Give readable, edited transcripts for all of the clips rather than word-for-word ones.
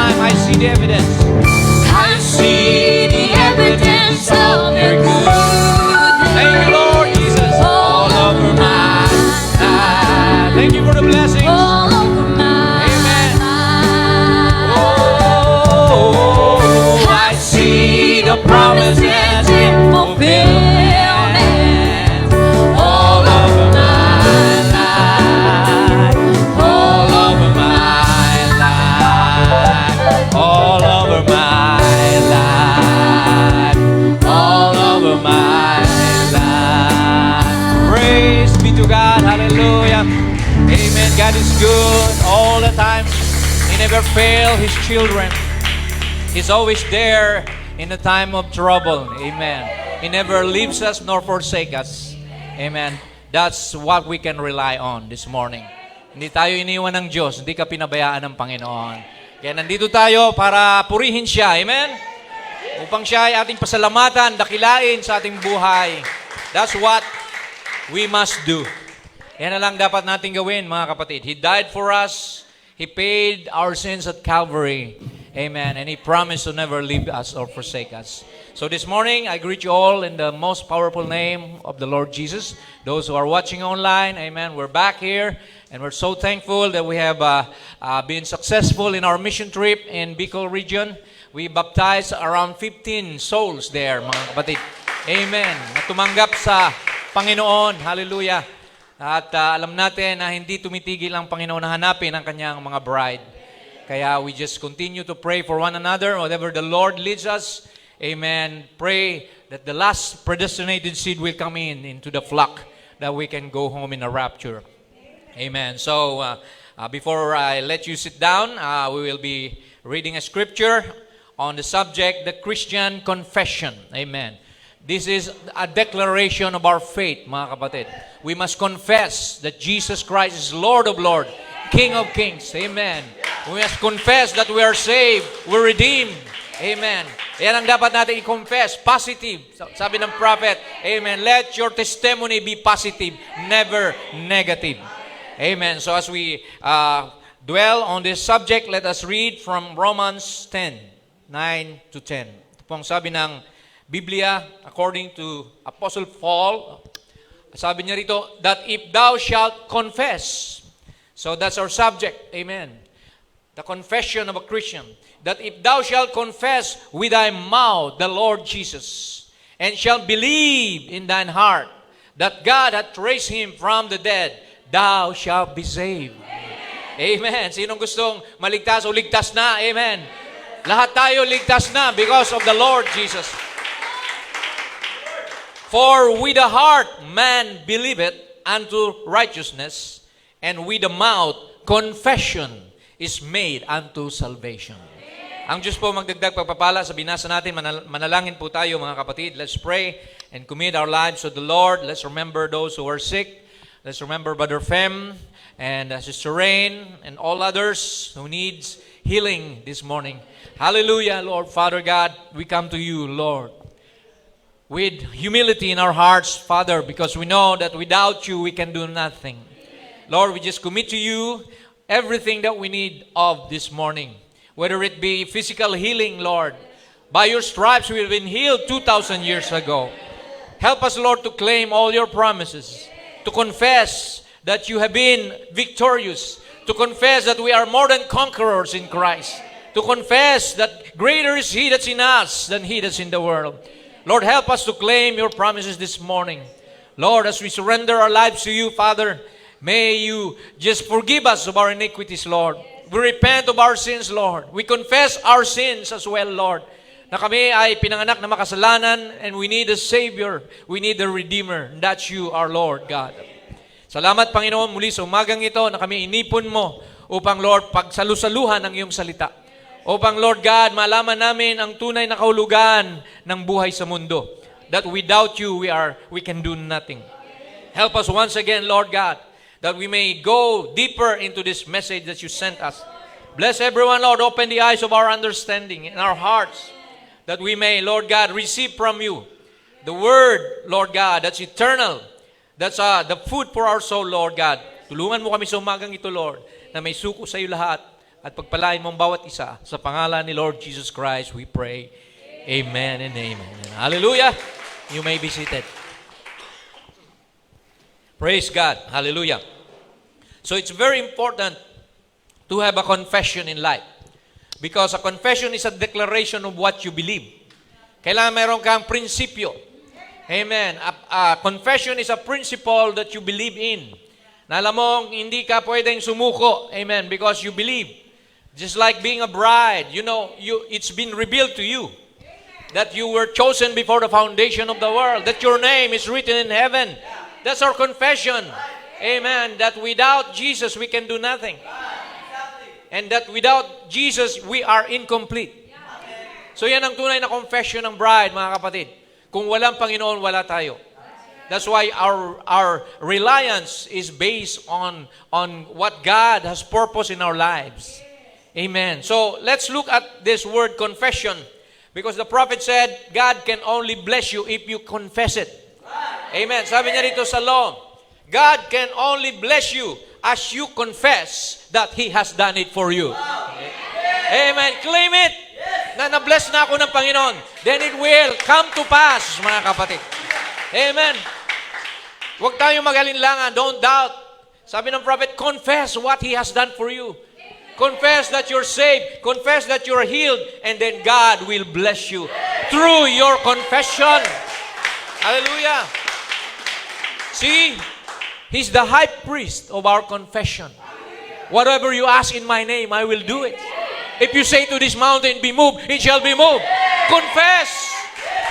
time, I see the evidence. I see the evidence of your goodness. Thank you, Lord Jesus. All over my life. Thank you for the blessings. All over my Amen. life. Oh, I see the promises in fulfillment. All over my life. All over my life. All over my life. All over my life. Praise be to God. Hallelujah. Amen. God is good all the time. He never fails His children. He's always there in the time of trouble. Amen. He never leaves us nor forsakes us. Amen. That's what we can rely on this morning. Hindi tayo iniwan ng Diyos. Hindi ka pinabayaan ng Panginoon. Kaya nandito tayo para purihin Siya. Amen. Upang Siya ay ating pasalamatan, dakilain sa ating buhay. That's what we must do. Yan na lang dapat natin gawin, mga kapatid. He died for us. He paid our sins at Calvary. Amen. And He promised to never leave us or forsake us. So this morning, I greet you all in the most powerful name of the Lord Jesus. Those who are watching online, amen, we're back here. And we're so thankful that we have been successful in our mission trip in Bicol region. We baptized around 15 souls there, mga kapatid. Amen. Na tumanggap sa Panginoon. Hallelujah. At alam natin na hindi tumitigil ang Panginoon na hanapin ang kanyang mga bride. Kaya we just continue to pray for one another, whatever the Lord leads us. Amen. Pray that the last predestinated seed will come into the flock, that we can go home in a rapture. Amen. So, before I let you sit down, we will be reading a scripture on the subject, the Christian confession. Amen. This is a declaration of our faith, mga kapatid. We must confess that Jesus Christ is Lord of Lords, King of Kings. Amen. We must confess that we are saved, we're redeemed. Amen. Yan ang dapat natin i-confess. Positive. Sabi ng prophet, amen, let your testimony be positive, never negative. Amen. So as we dwell on this subject, let us read from Romans 10:9 to 10. Ito pong sabi ng Biblia, according to Apostle Paul, sabi niya rito, that if thou shalt confess, so that's our subject, amen, the confession of a Christian, that if thou shalt confess with thy mouth the Lord Jesus, and shalt believe in thine heart that God hath raised Him from the dead, thou shalt be saved. Amen. Sinong gustong maligtas o ligtas na? Amen. Lahat tayo ligtas na because of the Lord Jesus. For with the heart man believeth unto righteousness, and with the mouth confession is made unto salvation. Ang Diyos po magdagdag pagpapala sa binasa natin. Manalangin po tayo, mga kapatid. Let's pray and commit our lives to the Lord. Let's remember those who are sick. Let's remember Brother Fem and Sister Rain and all others who needs healing this morning. Hallelujah, Lord Father God. We come to you, Lord, with humility in our hearts, Father, because we know that without you we can do nothing. Lord, we just commit to you everything that we need of this morning. Whether it be physical healing, Lord. By your stripes we have been healed 2,000 years ago. Help us, Lord, to claim all your promises. To confess that you have been victorious. To confess that we are more than conquerors in Christ. To confess that greater is He that's in us than he that's in the world. Lord, help us to claim your promises this morning. Lord, as we surrender our lives to you, Father, may you just forgive us of our iniquities, Lord. We repent of our sins, Lord. We confess our sins as well, Lord. Na kami ay pinanganak na makasalanan and we need a Savior. We need a Redeemer. And that's you, our Lord God. Salamat, Panginoon, muli sa umagang ito na kami inipon mo upang, Lord, pagsalusaluhan ang iyong salita. Upang, Lord God, malaman namin ang tunay na kahulugan ng buhay sa mundo. That without you, we can do nothing. Help us once again, Lord God, that we may go deeper into this message that you sent us. Bless everyone, Lord. Open the eyes of our understanding and our hearts, that we may, Lord God, receive from you the word, Lord God, that's eternal. That's the food for our soul, Lord God. Tulungan mo kami sa umagang ito, Lord, na may suko sa iyo lahat. at pagpalain mong bawat isa. Sa pangalan ni Lord Jesus Christ, we pray. Amen and amen. Hallelujah. You may be seated. Praise God. Hallelujah. So it's very important to have a confession in life. Because a confession is a declaration of what you believe. Kailangan meron kang prinsipyo. Amen. A confession is a principle that you believe in. Na alam mo, hindi ka pwedeng sumuko. Amen. Because you believe. Just like being a bride. You know, it's been revealed to you that you were chosen before the foundation of the world. That your name is written in heaven. That's our confession. Amen. That without Jesus, we can do nothing. And that without Jesus, we are incomplete. So yan ang tunay na confession ng bride, mga kapatid. Kung walang Panginoon, wala tayo. That's why our reliance is based on what God has purpose in our lives. Amen. So let's look at this word confession. Because the prophet said, God can only bless you if you confess it. Amen. Sabi niya dito sa law, God can only bless you as you confess that He has done it for you. Amen. Claim it. Na na-bless na ako ng Panginoon. Then it will come to pass, mga kapatid. Amen. Huwag tayong mag-alinlangan. Don't doubt. Sabi ng prophet, confess what He has done for you. Confess that you're saved. Confess that you're healed. And then God will bless you through your confession. Hallelujah. See, He's the high priest of our confession. Whatever you ask in my name, I will do it. If you say to this mountain, be moved, it shall be moved. Confess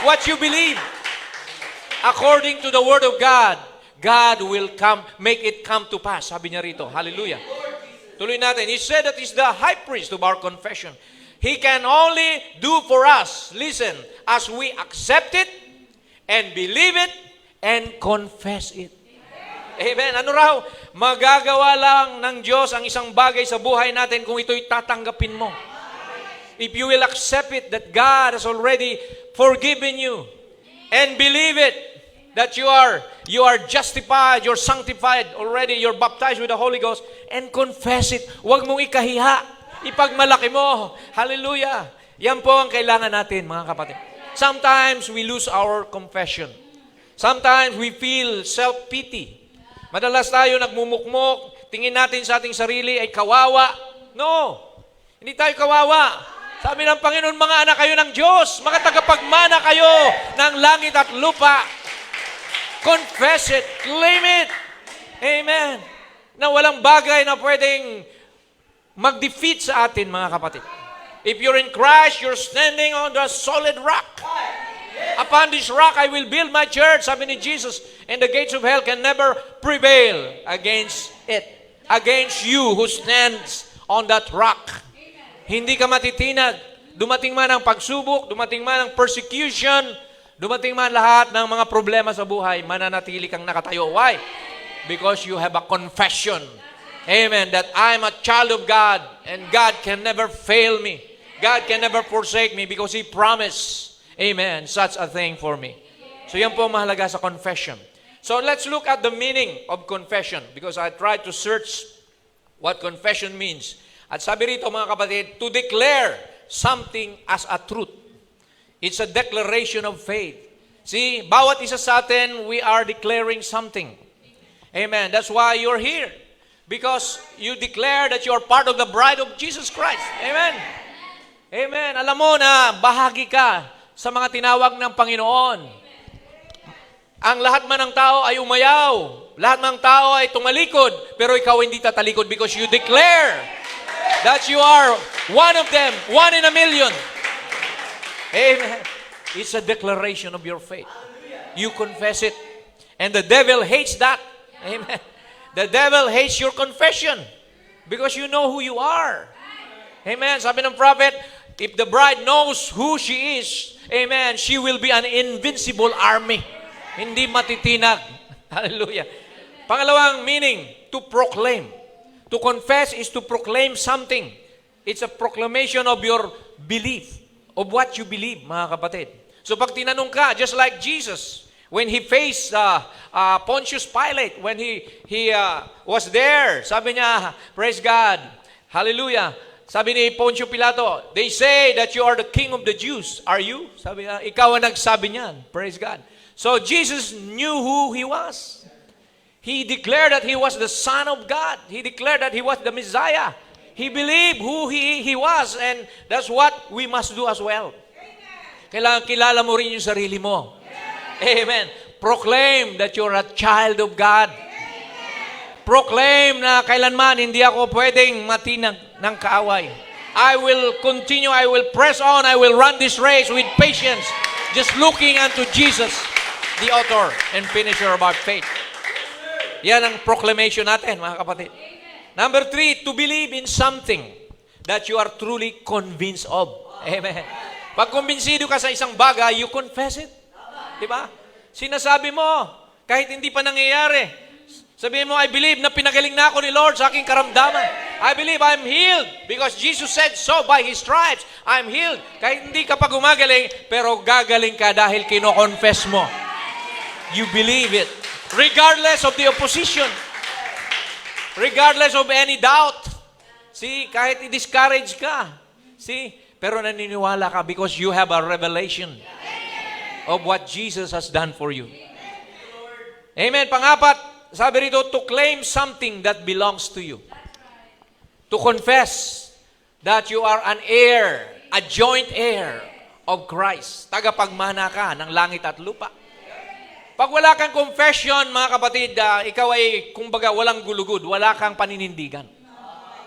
what you believe. According to the word of God, God will make it come to pass. Sabi niya rito. Hallelujah. Tuloy natin. He said that He's the high priest of our confession. He can only do for us, listen, as we accept it and believe it and confess it. Amen. Ano raw? Magagawa lang ng Diyos ang isang bagay sa buhay natin kung ito'y tatanggapin mo. If you will accept it, that God has already forgiven you and believe it, that you are justified, you're sanctified already, you're baptized with the Holy Ghost, and confess it. Huwag mong ikahiha. Ipagmalaki mo. Hallelujah. Yan po ang kailangan natin, mga kapatid. Sometimes we lose our confession. Sometimes we feel self-pity. Madalas tayo nagmumukmok, tingin natin sa ating sarili ay kawawa. No, hindi tayo kawawa. Sabi ng Panginoon, mga anak kayo ng Diyos, mga tagapagmana kayo ng langit at lupa. Confess it, claim it. Amen. Na walang bagay na pwedeng mag-defeat sa atin, mga kapatid. If you're in Christ, you're standing on the solid rock. Upon this rock I will build my church, sabi ni Jesus, and the gates of hell can never prevail against it, against you who stands on that rock. Hindi ka matitinag. Dumating man ang pagsubok, dumating man ang persecution, dumating man lahat ng mga problema sa buhay, mananatili kang nakatayo. Why? Because you have a confession. Amen. That I'm a child of God, and God can never fail me. God can never forsake me because He promised. Amen. Such a thing for me. So yan po mahalaga sa confession. So let's look at the meaning of confession because I tried to search what confession means. At sabi rito mga kapatid, to declare something as a truth. It's a declaration of faith. See, bawat isa sa atin, we are declaring something. Amen. That's why you're here. Because you declare that you're part of the bride of Jesus Christ. Amen. Amen. Alam mo na bahagi ka sa mga tinawag ng Panginoon. Ang lahat man ng tao ay umayaw. Lahat ng tao ay tumalikod. Pero ikaw hindi tatalikod because you declare that you are one of them, one in a million. Amen. It's a declaration of your faith. You confess it. And the devil hates that. Amen. The devil hates your confession because you know who you are. Amen. Sabi ng prophet, if the bride knows who she is, amen, she will be an invincible army. Hindi matitinag. Hallelujah. Pangalawang meaning, to proclaim. To confess is to proclaim something. It's a proclamation of your belief, of what you believe, mga kapatid. So pag tinanong ka, just like Jesus, when He faced Pontius Pilate, when he was there, sabi niya, praise God, hallelujah, sabi ni Poncio Pilato, they say that you are the king of the Jews. Are you? Sabi niya, ikaw ang nagsabi niyan. Praise God. So Jesus knew who He was. He declared that He was the Son of God. He declared that He was the Messiah. He believed who He was, and that's what we must do as well. Kailangan kilala mo rin yung sarili mo. Amen. Proclaim that you're a child of God. Proclaim na kailanman hindi ako pwedeng matinag ng kaaway. I will continue, I will press on, I will run this race with patience, just looking unto Jesus, the author and finisher of our faith. Yan ang proclamation natin, mga kapatid. Number 3, to believe in something that you are truly convinced of. Amen. Pag kumbinsido ka sa isang bagay, you confess it. Diba? Sinasabi mo, kahit hindi pa nangyayari. Sabihin mo, I believe na pinagaling na ako ni Lord sa aking karamdaman. I believe I'm healed because Jesus said so by His stripes. I'm healed. Kahit hindi ka pa gumagaling, pero gagaling ka dahil kino-confess mo. You believe it. Regardless of the opposition. Regardless of any doubt. See, kahit i-discourage ka. See, pero naniniwala ka because you have a revelation of what Jesus has done for you. Amen. Pangapat, sabi rito, to claim something that belongs to you. To confess that you are an heir, a joint heir of Christ. Tagapagmana ka ng langit at lupa. Pag wala kang confession, mga kapatid, ikaw ay, kumbaga, walang gulugod, wala kang paninindigan.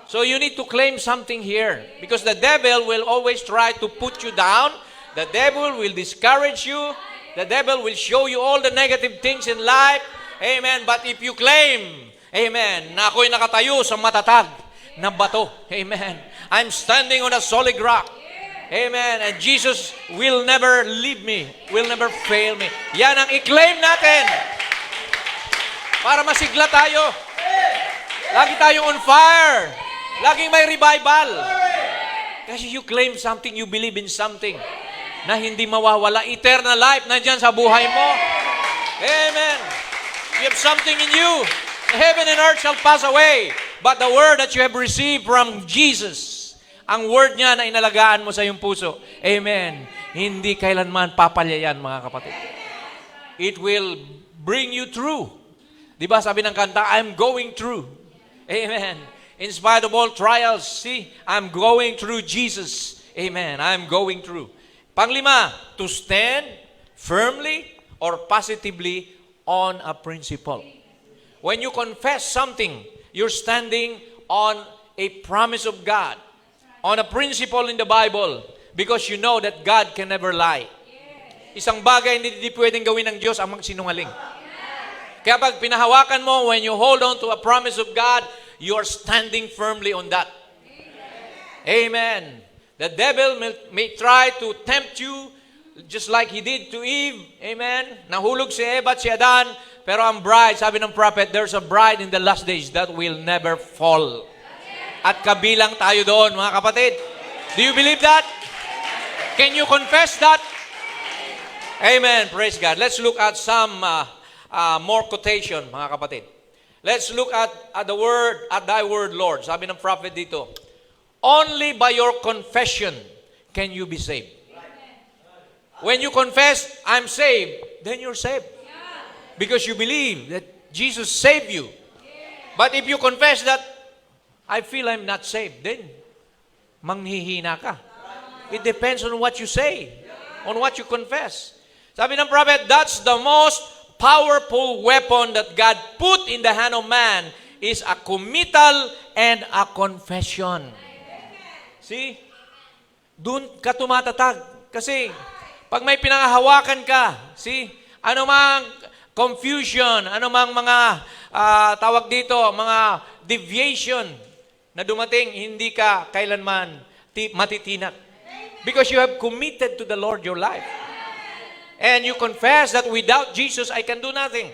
So you need to claim something here. Because the devil will always try to put you down. The devil will discourage you. The devil will show you all the negative things in life. Amen. But if you claim, amen, na ako'y nakatayo sa matatag na bato. Amen. I'm standing on a solid rock. Amen. And Jesus will never leave me, will never fail me. Yan ang i-claim natin. Para masigla tayo. Lagi tayong on fire. Laging may revival. Kasi you claim something, you believe in something na hindi mawawala. Eternal life nandyan sa buhay mo. Amen. You have something in you. Heaven and earth shall pass away. But the word that you have received from Jesus, ang word niya na inalagaan mo sa iyong puso, amen, hindi kailanman papalya yan, mga kapatid. It will bring you through. Diba sabi ng kanta, I'm going through. Amen. In spite of all trials, see, I'm going through Jesus. Amen. I'm going through. Panglima, to stand firmly or positively on a principle. When you confess something, you're standing on a promise of God, on a principle in the Bible, because you know that God can never lie. Isang bagay hindi pwedeng gawin ng Diyos ang magsinungaling. Kaya pag pinahawakan mo, when you hold on to a promise of God, you are standing firmly on that. Amen. The devil may try to tempt you just like he did to Eve. Amen. Nahulog si Eva at si Adan. Pero ang bride, sabi ng prophet, there's a bride in the last days that will never fall. At kabilang tayo doon, mga kapatid. Do you believe that? Can you confess that? Amen. Praise God. Let's look at some more quotation, mga kapatid. Let's look at the word, at thy word, Lord. Sabi ng prophet dito, only by your confession can you be saved. When you confess, I'm saved, then you're saved. Because you believe that Jesus saved you. But if you confess that, I feel I'm not saved, then manghihina ka. It depends on what you say, on what you confess. Sabi ng prophet, that's the most powerful weapon that God put in the hand of man is a committal and a confession. See? Doon ka tumatatag. Kasi, pag may pinangahawakan ka, see, anumang confusion, anumang mga tawag dito, mga deviation na dumating, hindi ka kailanman matitinak. Because you have committed to the Lord your life. And you confess that without Jesus, I can do nothing.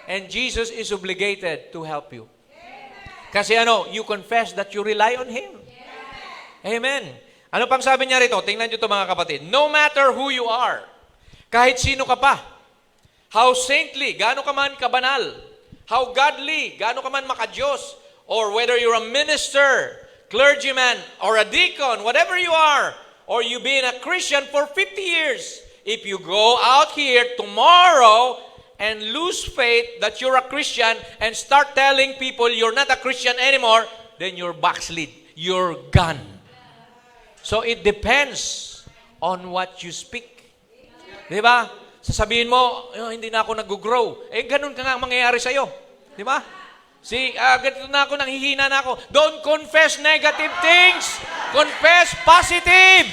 And Jesus is obligated to help you. Kasi you confess that you rely on Him. Amen. Ano pang sabi niya rito? Tingnan niyo ito, mga kapatid. No matter who you are, kahit sino ka pa, how saintly, gaano ka man kabanal, how godly, gaano ka man makadiyos, or whether you're a minister, clergyman or a deacon, whatever you are, or you've been a Christian for 50 years, if you go out here tomorrow and lose faith that you're a Christian and start telling people you're not a Christian anymore, then you're backslid. You're gone. So it depends on what you speak. Di ba? Sasabihin mo, hindi na ako nag-grow. Ganun ka nga mangyayari sa'yo. Di ba? Ganito na ako, nanghihina na ako. Don't confess negative things. Confess positive.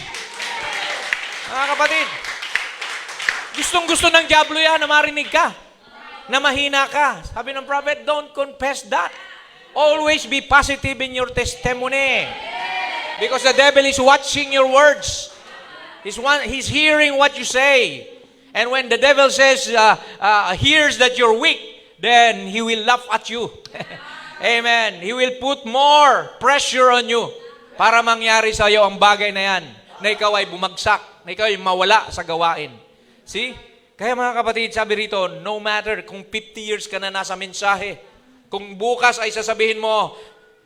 Mga kapatid, gustong-gusto ng diablo yan na marinig ka, na mahina ka. Sabi ng prophet, don't confess that. Always be positive in your testimony. Because the devil is watching your words. He's hearing what you say. And when the devil says, hears that you're weak, then he will laugh at you. Amen. He will put more pressure on you para mangyari sa iyo ang bagay na yan, na ikaw ay bumagsak, na ikaw ay mawala sa gawain. See? Kaya mga kapatid, sabi rito, no matter kung 50 years ka na nasa mensahe, kung bukas ay sasabihin mo,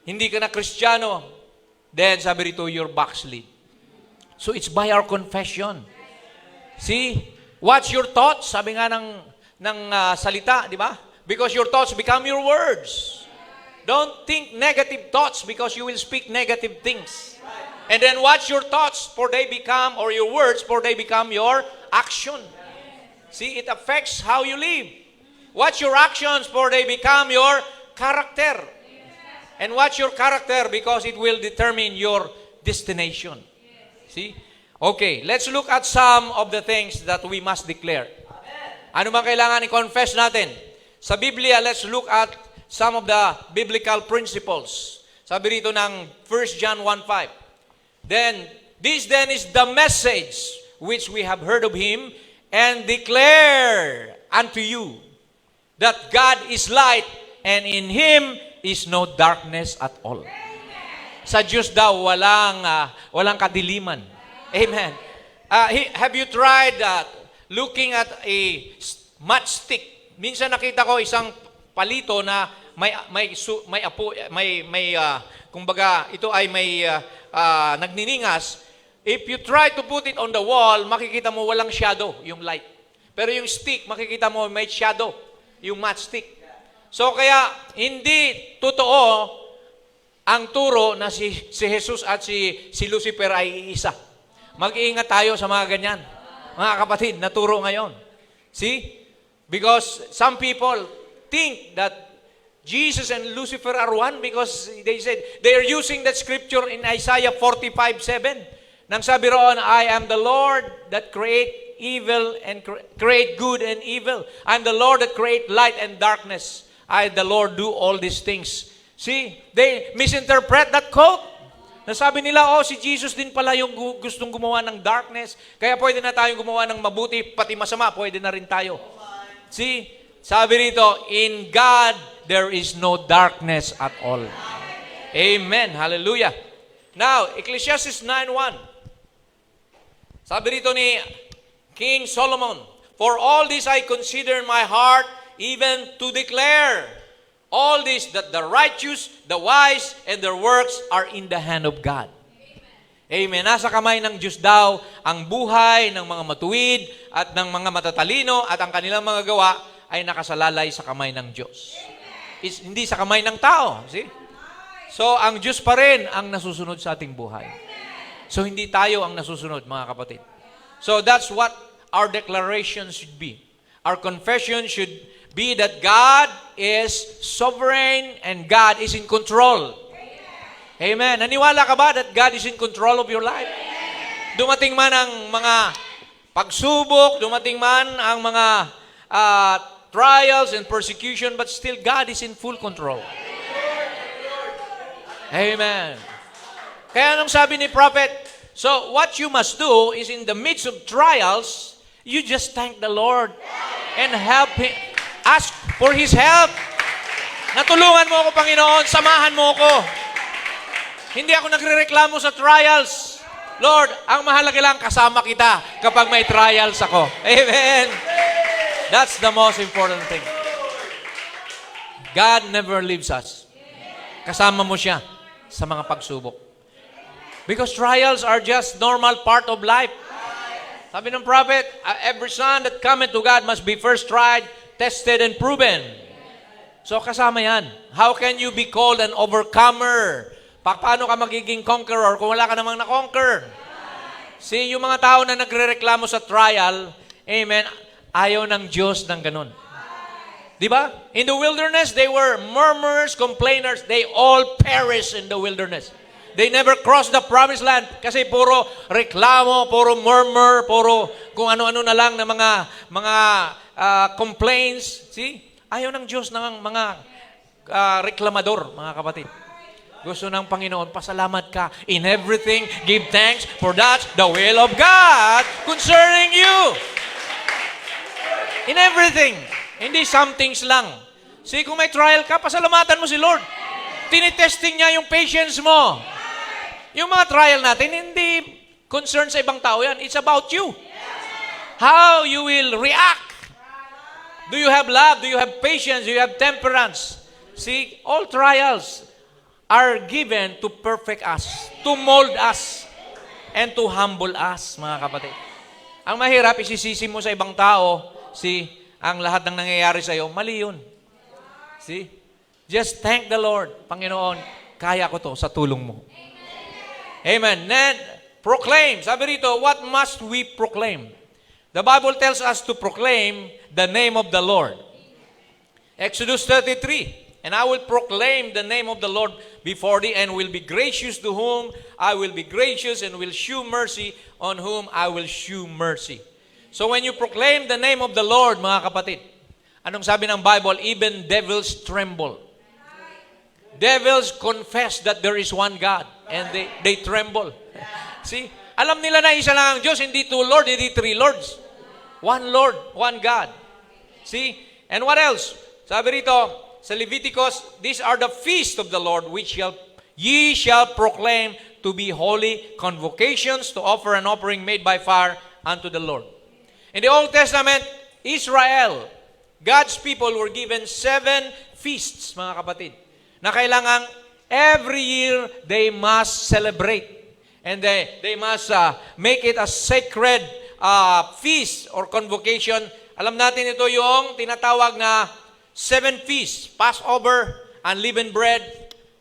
hindi ka na Kristiyano, then sabi rito, you're backslid. So it's by our confession. See? Watch your thoughts, sabi nga ng salita, di ba? Because your thoughts become your words. Don't think negative thoughts because you will speak negative things. And then watch your thoughts for they become, or your words for they become your action. See, it affects how you live. Watch your actions for they become your character. And watch your character because it will determine your destination. See? Okay, let's look at some of the things that we must declare. Ano ba kailangan i-confess natin? Sa Biblia, let's look at some of the biblical principles. Sabi rito ng 1 John 1:5. This is the message which we have heard of Him and declare unto you that God is light and in Him is no darkness at all. Sa Diyos daw, walang kadiliman. Amen. Have you tried looking at a matchstick? Minsan nakita ko isang palito na kumbaga ito ay may nagniningas. If you try to put it on the wall, makikita mo walang shadow, yung light. Pero yung stick, makikita mo may shadow, yung matchstick. So kaya hindi totoo ang turo na si Jesus at si Lucifer ay iisa. Mag-iingat tayo sa mga ganyan. Mga kapatid, naturo ngayon. See? Because some people think that Jesus and Lucifer are one because they said, they are using that scripture in Isaiah 45:7. Nang sabi roon, I am the Lord that create evil and create good and evil. I am the Lord that create light and darkness. I, the Lord, do all these things. See? They misinterpret that quote. Nasabi nila, si Jesus din pala yung gustong gumawa ng darkness. Kaya pwede na tayong gumawa ng mabuti, pati masama, pwede na rin tayo. See? Sabi rito, in God, there is no darkness at all. Amen. Hallelujah. Now, Ecclesiastes 9:1. Sabi rito ni King Solomon, for all this I consider in my heart, even to declare all this, that the righteous, the wise, and their works are in the hand of God. Amen. Nasa kamay ng Diyos daw ang buhay ng mga matuwid at ng mga matatalino at ang kanilang mga gawa ay nakasalalay sa kamay ng Diyos. Hindi sa kamay ng tao. See? So, ang Diyos pa rin ang nasusunod sa ating buhay. So, hindi tayo ang nasusunod, mga kapatid. So, that's what our declaration should be. Our confession should be that God is sovereign and God is in control. Amen. Naniwala ka ba that God is in control of your life? Dumating man ang mga pagsubok, dumating man ang mga trials and persecution, but still God is in full control. Amen. Kaya nung sabi ni prophet, so what you must do is in the midst of trials, you just thank the Lord and help Him. Ask for His help. Natulungan mo ako, Panginoon. Samahan mo ako. Hindi ako nagrereklamo sa trials. Lord, ang mahalaga lang, kasama kita kapag may trials ako. Amen. That's the most important thing. God never leaves us. Kasama mo siya sa mga pagsubok. Because trials are just normal part of life. Sabi ng prophet, every son that cometh to God must be first tried, tested, and proven. So kasama yan. How can you be called an overcomer? Paano ka magiging conqueror kung wala ka namang na-conquer? See, yung mga tao na nagre-reklamo sa trial, amen, ayaw ng Diyos ng ganun. Di ba? In the wilderness, they were murmurers, complainers. They all perished in the wilderness. They never crossed the promised land kasi puro reklamo, puro murmur, puro kung ano-ano na lang na mga complaints. See? Ayaw ng Diyos ng mga reklamador, mga kapatid. Gusto ng Panginoon, pasalamat ka. In everything, give thanks, for that's the will of God concerning you. In everything. Hindi some things lang. See, kung may trial ka, pasalamatan mo si Lord. Tinitesting niya yung patience mo. Yung mga trial natin, hindi concern sa ibang tao yan. It's about you. How you will react. Do you have love? Do you have patience? Do you have temperance? See, all trials are given to perfect us, to mold us, and to humble us, mga kapatid. Ang mahirap, isisisi mo sa ibang tao, see, ang lahat ng nangyayari sa iyo, mali yun. See? Just thank the Lord. Panginoon, kaya ko to sa tulong mo. Amen. Then, proclaim. Sabi rito, what must we proclaim? The Bible tells us to proclaim the name of the Lord. Exodus 33. And I will proclaim the name of the Lord before thee, and will be gracious to whom I will be gracious, and will shew mercy on whom I will shew mercy. So when you proclaim the name of the Lord, mga kapatid, anong sabi ng Bible? Even devils tremble. Devils confess that there is one God, and they tremble. See? Alam nila na isa lang ang Diyos, hindi two Lord, hindi three Lords. One Lord, one God. See? And what else? Sabi rito, sa Leviticus, these are the feasts of the Lord, which ye shall proclaim to be holy convocations, to offer an offering made by fire unto the Lord. In the Old Testament, Israel, God's people were given 7 feasts, mga kapatid, na kailangang every year they must celebrate. And they must make it a sacred feast or convocation. Alam natin ito yung tinatawag na 7 feasts: Passover, unleavened bread,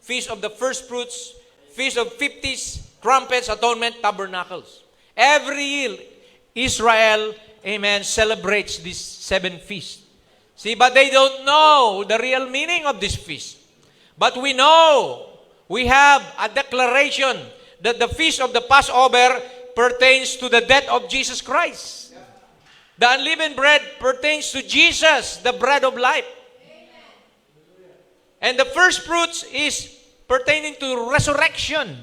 Feast of the First Fruits, Feast of 50s, Trumpets, Atonement, Tabernacles. Every year, Israel, amen, celebrates these 7 feasts. See, but they don't know the real meaning of this feast. But we know, we have a declaration that the feast of the Passover pertains to the death of Jesus Christ. The unleavened bread pertains to Jesus, the bread of life. And the first fruits is pertaining to resurrection.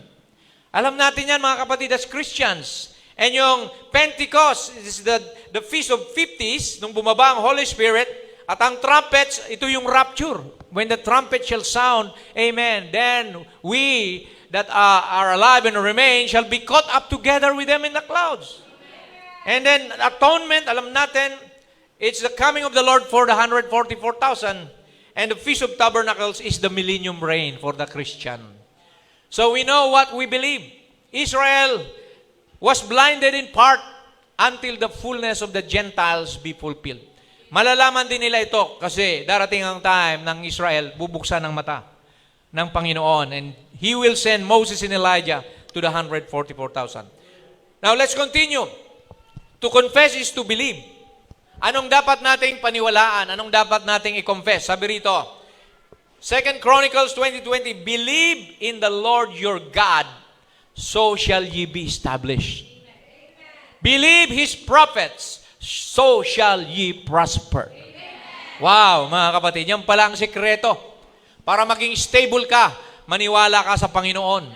Alam natin yan, mga kapatid, as Christians. And yung Pentecost is the Feast of 50s, nung bumaba ang Holy Spirit. At ang trumpets, ito yung rapture. When the trumpet shall sound, amen, then we that are alive and remain shall be caught up together with them in the clouds. And then atonement, alam natin, it's the coming of the Lord for the 144,000. And the Feast of Tabernacles is the millennium reign for the Christian. So we know what we believe. Israel was blinded in part until the fullness of the Gentiles be fulfilled. Malalaman din nila ito kasi darating ang time ng Israel, bubuksan ang mata ng Panginoon, and He will send Moses and Elijah to the 144,000. Now let's continue. To confess is to believe. Anong dapat nating paniwalaan? Anong dapat nating i-confess? Sabi rito, 2 Chronicles 20:20, believe in the Lord your God, so shall ye be established. Believe His prophets, so shall ye prosper. Wow, mga kapatid, yan pala ang sekreto. Para maging stable ka, maniwala ka sa Panginoon.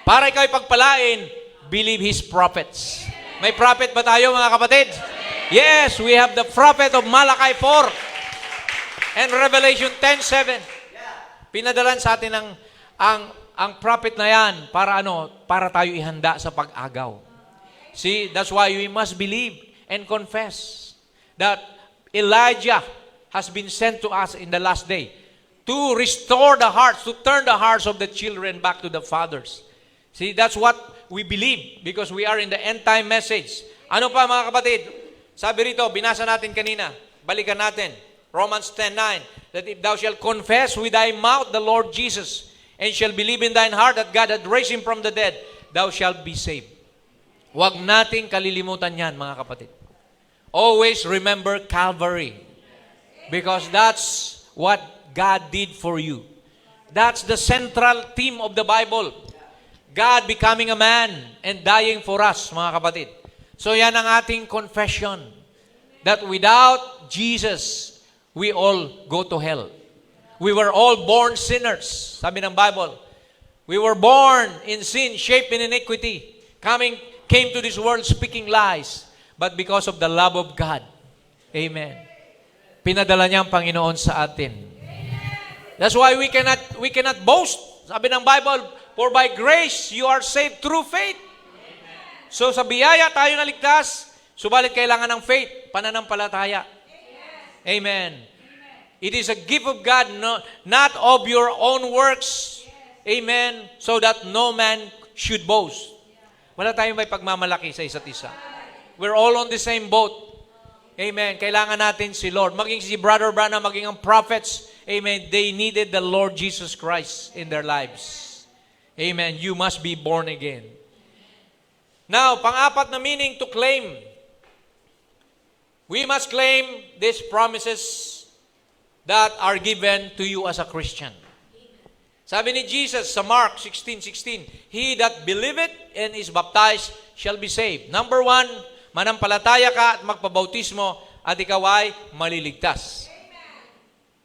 Para ikaw ipagpalain, believe His prophets. May prophet ba tayo, mga kapatid? Yes, we have the prophet of Malachi 4 and Revelation 10:7. Pinadalan sa atin ang prophet na yan para para tayo ihanda sa pag-agaw. See, that's why we must believe and confess that Elijah has been sent to us in the last day to restore the hearts, to turn the hearts of the children back to the fathers. See, that's what we believe because we are in the end time message. Ano pa mga kapatid? Sabi rito, binasa natin kanina. Balikan natin. Romans 10:9. That if thou shalt confess with thy mouth the Lord Jesus and shall believe in thine heart that God hath raised him from the dead, thou shalt be saved. Huwag nating kalilimutan yan, mga kapatid. Always remember Calvary. Because that's what God did for you. That's the central theme of the Bible. God becoming a man and dying for us, mga kapatid. So yan ang ating confession. That without Jesus, we all go to hell. We were all born sinners. Sabi ng Bible, we were born in sin, shaped in iniquity. Came to this world speaking lies. But because of the love of God, amen, pinadala niya ang Panginoon sa atin. That's why we cannot boast. Sabi ng Bible, for by grace you are saved through faith. So sa biyaya tayo naligtas, subalit kailangan ng faith, pananampalataya. Amen. It is a gift of God, not of your own works. Amen. So that no man should boast. Wala tayong may pagmamalaki sa isa't isa. We're all on the same boat. Amen. Kailangan natin si Lord. Maging si Brother Branham, maging ang prophets, amen, they needed the Lord Jesus Christ in their lives. Amen. You must be born again. Now, pang-apat na meaning to claim. We must claim these promises that are given to you as a Christian. Sabi ni Jesus sa Mark 16:16, he that believeth and is baptized shall be saved. Number 1, manampalataya ka at magpabautismo at ikaw ay maliligtas.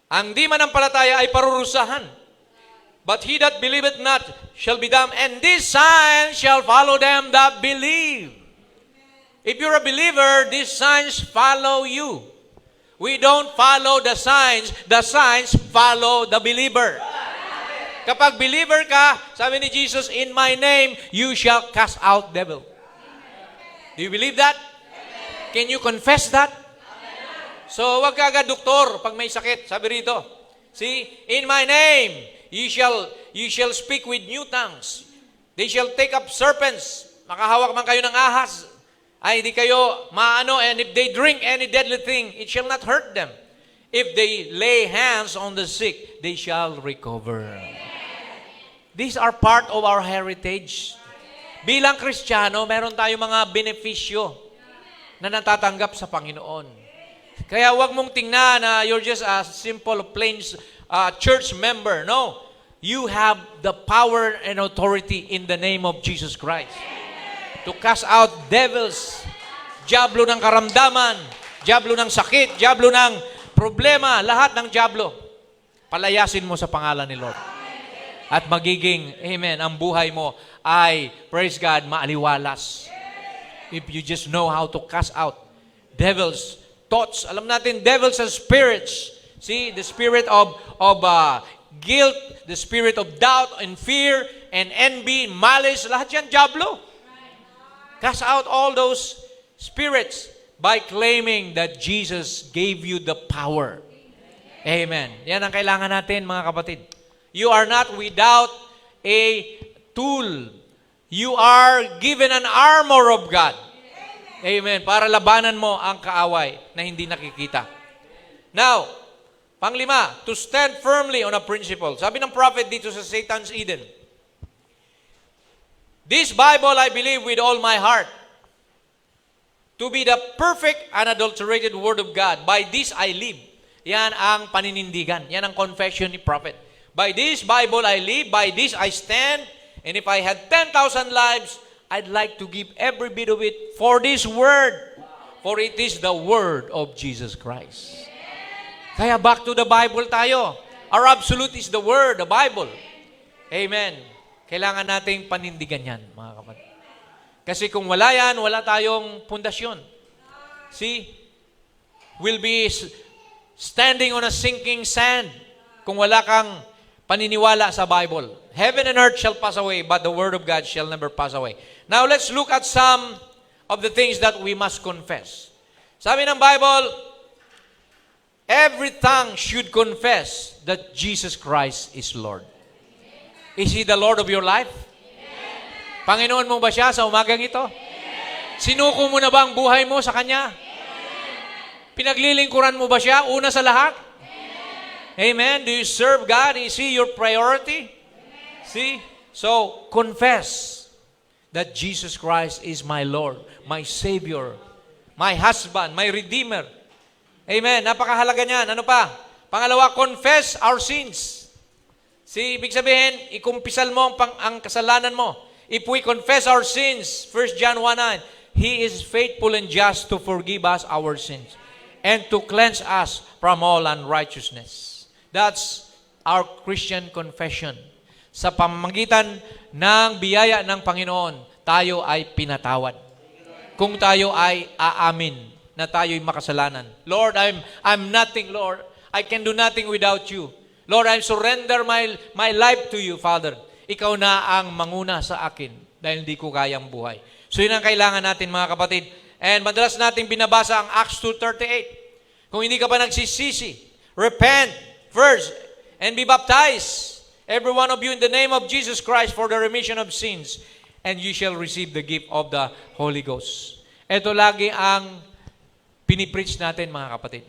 Ang di manampalataya ay parurusahan. But he that believeth not shall be damned, and these signs shall follow them that believe. If you're a believer, these signs follow you. We don't follow the signs follow the believer. Kapag believer ka, sabi ni Jesus, in my name, you shall cast out devil. Do you believe that? Can you confess that? So, wag ka agad doktor pag may sakit. Sabi rito, see, in my name, you shall speak with new tongues. They shall take up serpents. Makahawak man kayo ng ahas. Ay, di kayo maano, and if they drink any deadly thing, it shall not hurt them. If they lay hands on the sick, they shall recover. These are part of our heritage. Bilang Kristiyano, meron tayong mga benepisyo na natatanggap sa Panginoon. Kaya wag mong tingnan na you're just a simple, plain church member. No. You have the power and authority in the name of Jesus Christ. To cast out devils, diablo ng karamdaman, diablo ng sakit, diablo ng problema, lahat ng diablo. Palayasin mo sa pangalan ni Lord. At magiging, amen, ang buhay mo ay, praise God, maaliwalas. If you just know how to cast out devils, thoughts. Alam natin, devils and spirits. See, the spirit of guilt, the spirit of doubt and fear and envy, malice, lahat yan, diablo. Cast out all those spirits by claiming that Jesus gave you the power. Amen. Yan ang kailangan natin, mga kapatid. You are not without a tool. You are given an armor of God. Amen. Para labanan mo ang kaaway na hindi nakikita. Now, panglima, to stand firmly on a principle. Sabi ng prophet dito sa Satan's Eden, this Bible I believe with all my heart to be the perfect unadulterated Word of God. By this I live. Yan ang paninindigan. Yan ang confession ni prophet. By this Bible I live, by this I stand, and if I had 10,000 lives, I'd like to give every bit of it for this Word. For it is the Word of Jesus Christ. Kaya back to the Bible tayo. Our absolute is the Word, the Bible. Amen. Kailangan nating panindigan yan, mga kapatid. Kasi kung wala yan, wala tayong pundasyon. See? We'll be standing on a sinking sand kung wala kang paniniwala sa Bible. Heaven and earth shall pass away, but the Word of God shall never pass away. Now, let's look at some of the things that we must confess. Sabi ng Bible, every tongue should confess that Jesus Christ is Lord. Is He the Lord of your life? Panginoon mo ba siya sa umagang ito? Sinuko mo na ba ang buhay mo sa Kanya? Pinaglilingkuran mo ba siya una sa lahat? Amen. Do you serve God? Is He your priority? See? So, confess that Jesus Christ is my Lord, my Savior, my husband, my Redeemer. Amen. Napakahalaga niyan. Ano pa? Pangalawa, confess our sins. See, ibig sabihin, ikumpisal mo ang kasalanan mo. If we confess our sins, 1 John 1:9, He is faithful and just to forgive us our sins and to cleanse us from all unrighteousness. That's our Christian confession. Sa pamamagitan ng biyaya ng Panginoon, tayo ay pinatawad. Kung tayo ay aamin na tayo'y makasalanan. Lord, I'm nothing, Lord. I can do nothing without you. Lord, I surrender my life to you, Father. Ikaw na ang manguna sa akin dahil hindi ko kayang buhay. So yun ang kailangan natin, mga kapatid. And madalas natin binabasa ang Acts 2:38. Kung hindi ka pa nagsisisi, repent first and be baptized, every one of you, in the name of Jesus Christ for the remission of sins, and you shall receive the gift of the Holy Ghost. Ito lagi ang pinipreach natin, mga kapatid.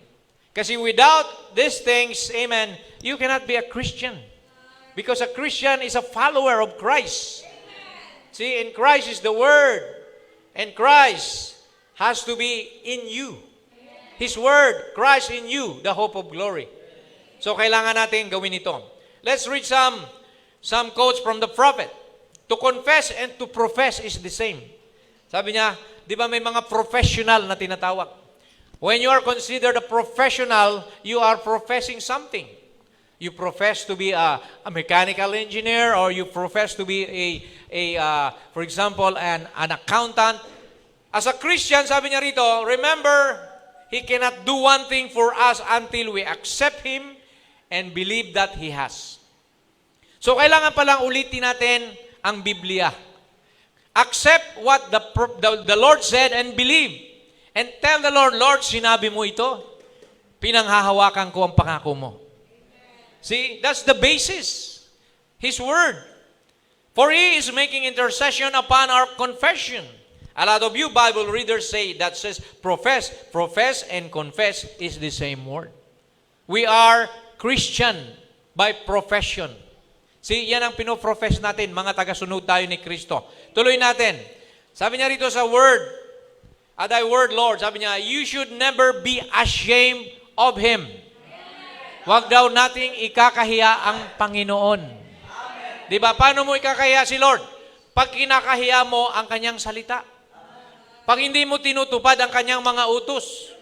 Kasi without these things, amen, you cannot be a Christian. Because a Christian is a follower of Christ. See, in Christ is the Word. And Christ has to be in you. His Word, Christ in you, the hope of glory. So, kailangan natin gawin ito. Let's read some quotes from the prophet. To confess and to profess is the same. Sabi niya, di ba may mga professional na tinatawag? When you are considered a professional, you are professing something. You profess to be a mechanical engineer, or you profess to be for example, an accountant. As a Christian, sabi niya rito, remember, He cannot do one thing for us until we accept Him and believe that He has. So, kailangan palang ulitin natin ang Biblia. Accept what the Lord said and believe. And tell the Lord, Lord, sinabi mo ito. Pinanghahawakan ko ang pangako mo. See, that's the basis. His Word. For He is making intercession upon our confession. A lot of you Bible readers say that says profess, and confess is the same word. We are Christian by profession. See, yan ang pinoprofess natin, mga tagasunod tayo ni Kristo. Tuloy natin. Sabi niya rito sa Word, at thy Word, Lord, sabi niya, you should never be ashamed of Him. Huwag daw nating ikakahiya ang Panginoon. Di ba? Paano mo ikakahiya si Lord? Pag kinakahiya mo ang Kanyang salita. Pag hindi mo tinutupad ang Kanyang mga utos.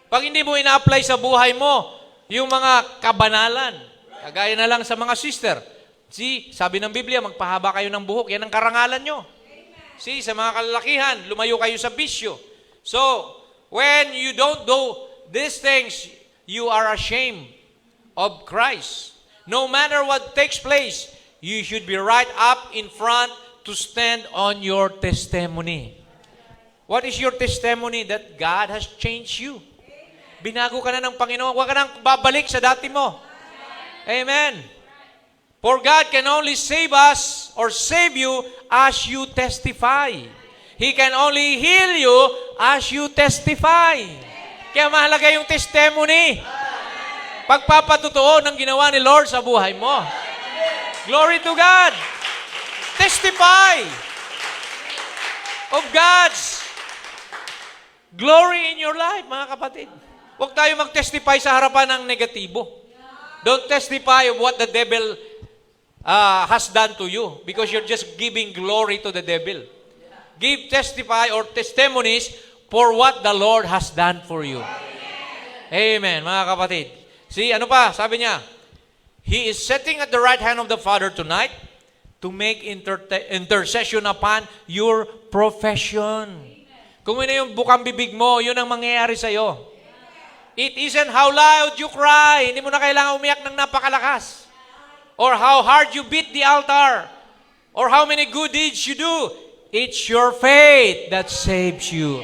Pag hindi mo ina-apply sa buhay mo yung mga kabanalan. Kagaya na lang sa mga sister. See, sabi ng Biblia, magpahaba kayo ng buhok. Yan ang karangalan nyo. See, sa mga kalalakihan, lumayo kayo sa bisyo. So, when you don't do these things, you are ashamed of Christ. No matter what takes place, you should be right up in front to stand on your testimony. What is your testimony? That God has changed you. Binago ka na ng Panginoon. Huwag ka nang babalik sa dati mo. Amen. For God can only save us or save you as you testify. He can only heal you as you testify. Kaya mahalaga yung testimony. Pagpapatutuo ng ginawa ni Lord sa buhay mo. Glory to God. Testify of God's glory in your life, mga kapatid. Huwag tayo mag-testify sa harapan ng negatibo. Don't testify of what the devil has done to you because you're just giving glory to the devil. Give testify or testimonies for what the Lord has done for you. Amen, mga kapatid. See, ano pa? Sabi niya, He is sitting at the right hand of the Father tonight to make intercession upon your profession. Kung yun yung bukang bibig mo, yun ang mangyayari sa'yo. It isn't how loud you cry. Hindi mo na kailangan umiyak ng napakalakas. Or how hard you beat the altar. Or how many good deeds you do. It's your faith that saves you.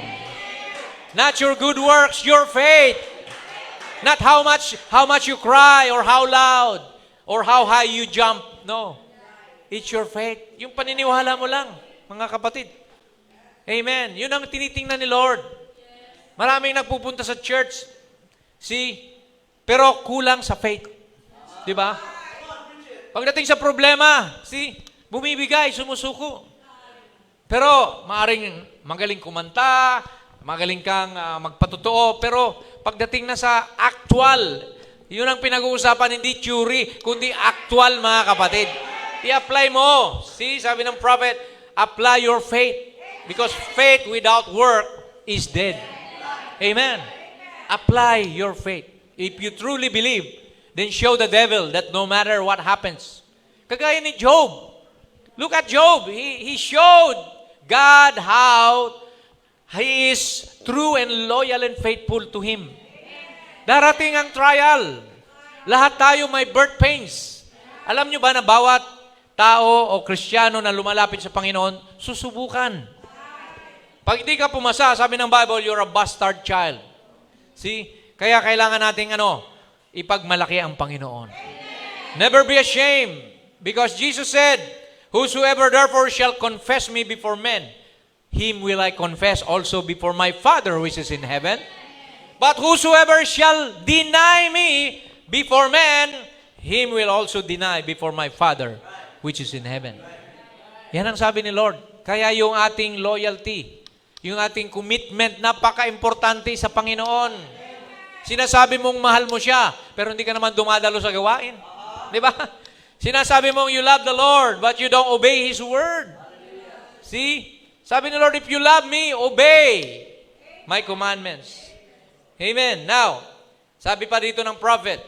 Not your good works, your faith. Not how much you cry or how loud or how high you jump. No. It's your faith. Yung paniniwala mo lang. mga kapatid. Amen. Yun ang tinitingnan ni Lord. Maraming nagpupunta sa church. Pero kulang sa faith. Di ba? Pagdating sa problema, bumibigay, sumusuko. Pero maaring magaling kumanta, magaling kang magpatotoo, pero pagdating na sa actual, yun ang pinag-uusapan, hindi theory, kundi actual, mga kapatid. I-apply mo. Sabi ng prophet, apply your faith. Because faith without work is dead. Amen. Apply your faith. If you truly believe, then show the devil that no matter what happens. Kagaya ni Job. Look at Job. He showed God how He is true and loyal and faithful to Him. Darating ang trial. Lahat tayo may birth pains. Alam nyo ba na bawat tao o Kristiyano na lumalapit sa Panginoon, susubukan. Pag hindi ka pumasa, sabi ng Bible, you're a bastard child. Kaya kailangan nating ipagmalaki ang Panginoon. Never be ashamed, because Jesus said, whosoever therefore shall confess me before men, him will I confess also before my Father which is in heaven. But whosoever shall deny me before men, him will also deny before my Father which is in heaven. Yan ang sabi ni Lord. Kaya yung ating loyalty, yung ating commitment, napaka-importante sa Panginoon. Sinasabi mong mahal mo siya, pero hindi ka naman dumadalo sa gawain. Di ba? Sinasabi mong you love the Lord, but you don't obey His word. Sabi ni Lord, if you love me, obey my commandments. Amen. Now, sabi pa dito ng prophet,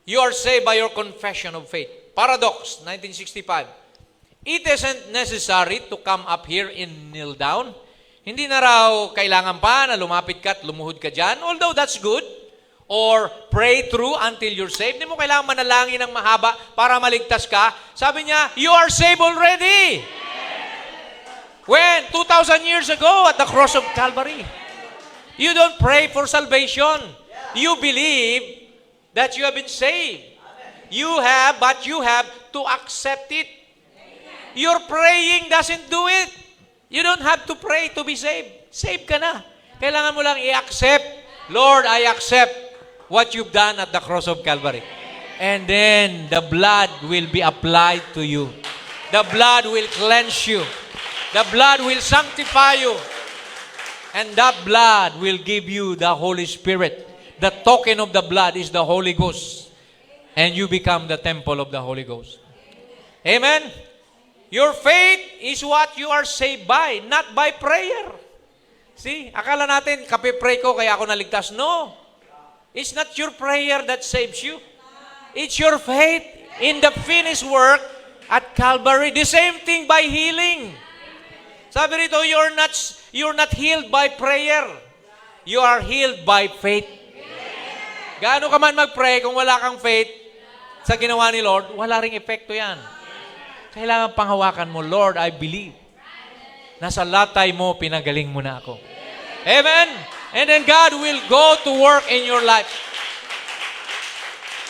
you are saved by your confession of faith. Paradox, 1965. It isn't necessary to come up here and kneel down. Hindi na raw kailangan pa na lumapit ka at lumuhod ka dyan, although that's good. Or pray through until you're saved. Hindi mo kailangan manalangin ng mahaba para maligtas ka. Sabi niya, you are saved already. When? 2,000 years ago at the cross of Calvary. You don't pray for salvation. You believe that you have been saved. But you have to accept it. Your praying doesn't do it. You don't have to pray to be saved. Saved ka na. Kailangan mo lang i-accept. Lord, I accept what you've done at the cross of Calvary. And then the blood will be applied to you. The blood will cleanse you. The blood will sanctify you. And that blood will give you the Holy Spirit. The token of the blood is the Holy Ghost. And you become the temple of the Holy Ghost. Amen? Your faith is what you are saved by, not by prayer. Akala natin, kape-pray ko kaya ako naligtas. No. It's not your prayer that saves you. It's your faith in the finished work at Calvary. The same thing by healing. Sabi rito, you're not healed by prayer. You are healed by faith. Gaano ka man mag-pray, kung wala kang faith sa ginawa ni Lord, wala ring epekto yan. Kailangan panghawakan mo, Lord, I believe. Nasa latay mo, pinagaling mo na ako. Amen? And then God will go to work in your life.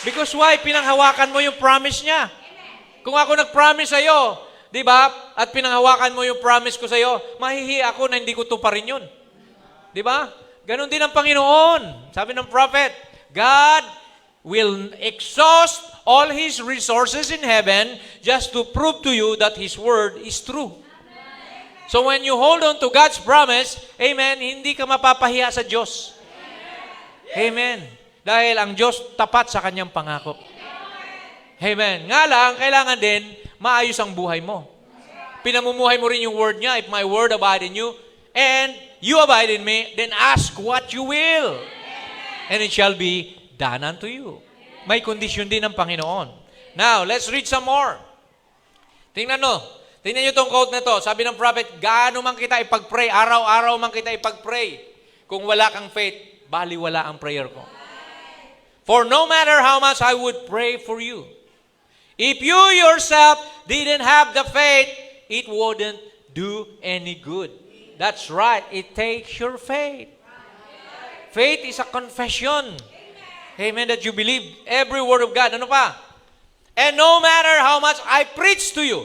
Because why? Pinanghawakan mo yung promise niya. Kung ako nag-promise sa'yo, di ba? At pinanghawakan mo yung promise ko sa'yo, mahihi ako na hindi ko tuparin yun. Di ba? Ganon din ang Panginoon. Sabi ng prophet, God will exhaust all His resources in heaven just to prove to you that His word is true. So when you hold on to God's promise, amen, hindi ka mapapahiya sa Diyos. Amen. Dahil ang Diyos tapat sa Kanyang pangako. Amen. Nga lang, kailangan din maayos ang buhay mo. Pinamumuhay mo rin yung word niya. If my word abide in you, and you abide in me, then ask what you will. And it shall be done unto you. May kondisyon din ng Panginoon. Now, let's read some more. Tingnan nyo itong quote na to. Sabi ng prophet, gaano man kita ipag-pray, araw-araw man kita ipag-pray. Kung wala kang faith, baliwala ang prayer ko. For no matter how much I would pray for you, if you yourself didn't have the faith, it wouldn't do any good. That's right. It takes your faith. Faith is a confession. Amen, that you believe every word of God. Ano pa? And no matter how much I preach to you,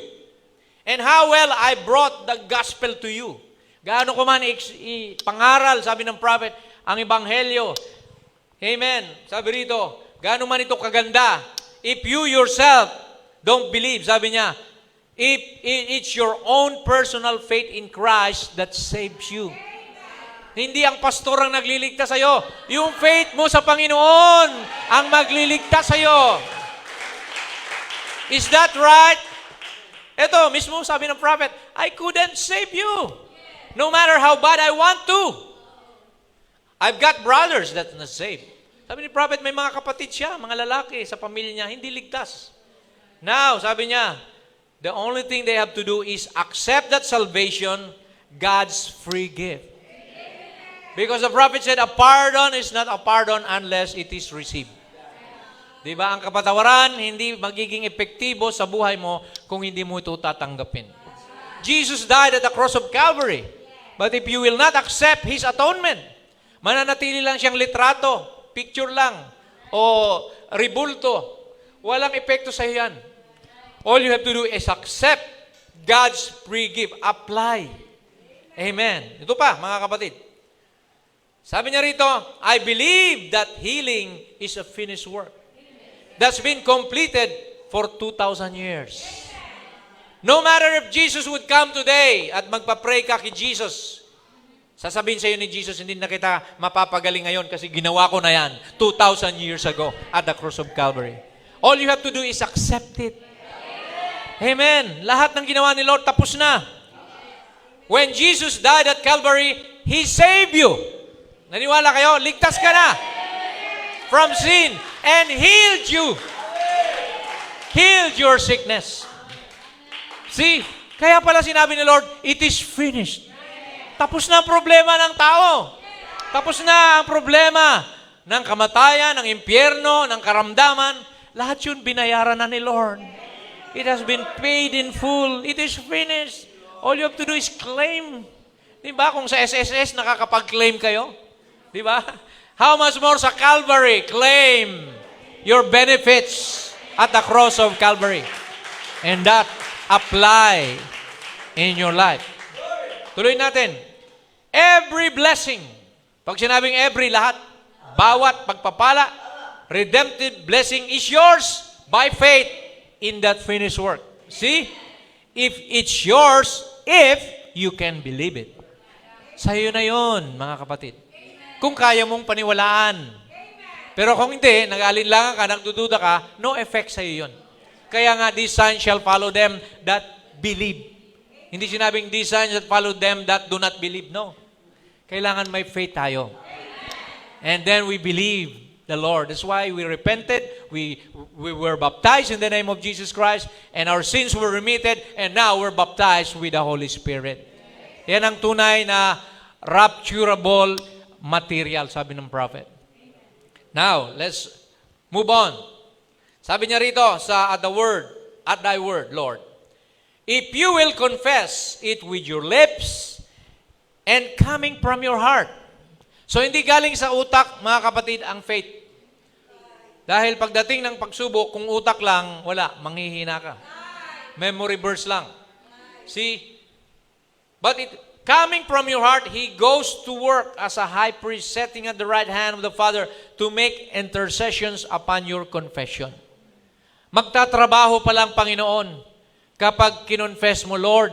And how well I brought the gospel to you. Gaano ko man ipangaral, sabi ng prophet, ang ebanghelyo. Amen. Sabi rito, gaano man ito kaganda. If you yourself don't believe, sabi niya, if it's your own personal faith in Christ that saves you. Hindi ang pastor ang nagliligtas sa'yo. Yung faith mo sa Panginoon ang magliligtas sa'yo. Is that right? Ito, mismo sabi ng prophet, I couldn't save you. No matter how bad I want to. I've got brothers that not saved. Sabi ni prophet, may mga kapatid siya, mga lalaki sa pamilya niya, hindi ligtas. Now, sabi niya, the only thing they have to do is accept that salvation, God's free gift. Because the prophet said, a pardon is not a pardon unless it is received. Diba? Ang kapatawaran, hindi magiging epektibo sa buhay mo kung hindi mo ito tatanggapin. Jesus died at the cross of Calvary. But if you will not accept His atonement, mananatili lang siyang litrato, picture lang, o ribulto. Walang epekto sa iyan. All you have to do is accept God's free gift. Apply. Amen. Ito pa, mga kapatid. Sabi niya rito, I believe that healing is a finished work. That's been completed for 2,000 years. No matter if Jesus would come today at magpa-pray ka kay Jesus, sasabihin sa iyo ni Jesus, hindi na kita mapapagaling ngayon kasi ginawa ko na yan 2,000 years ago at the cross of Calvary. All you have to do is accept it. Amen. Lahat ng ginawa ni Lord tapos na. When Jesus died at Calvary, He saved you. Naniwala kayo? Ligtas ka na from sin and healed you. Healed your sickness. See? Kaya pala sinabi ni Lord, it is finished. Tapos na ang problema ng tao. Tapos na ang problema ng kamatayan, ng impyerno, ng karamdaman. Lahat yun binayaran na ni Lord. It has been paid in full. It is finished. All you have to do is claim. Di ba? Kung sa SSS nakakapag-claim kayo. Di ba? How much more sa Calvary? Claim your benefits at the cross of Calvary. And that apply in your life. Tuloy natin. Every blessing. Pag sinabing every, lahat. Bawat pagpapala, redemptive blessing is yours by faith in that finished work. See? If it's yours, if you can believe it. Sa'yo na yun, mga kapatid. Kung kaya mong paniwalaan. Pero kung hindi, nag-alinlangan ka, nagdududa ka, no effect sa'yo yun. Kaya nga, these signs shall follow them that believe. Hindi sinabing these signs that follow them that do not believe. No. Kailangan may faith tayo. And then we believe the Lord. That's why we repented, we were baptized in the name of Jesus Christ, and our sins were remitted, and now we're baptized with the Holy Spirit. Yan ang tunay na rapturable material, sabi ng prophet. Now, let's move on. Sabi niya rito sa at thy word, Lord. If you will confess it with your lips and coming from your heart. So, hindi galing sa utak, mga kapatid, ang faith. Dahil pagdating ng pagsubok, kung utak lang, wala, manghihina ka. Memory verse lang. See? But coming from your heart, He goes to work as a high priest, setting at the right hand of the Father to make intercessions upon your confession. Magtatrabaho pa lang, Panginoon, kapag kinonfess mo, Lord,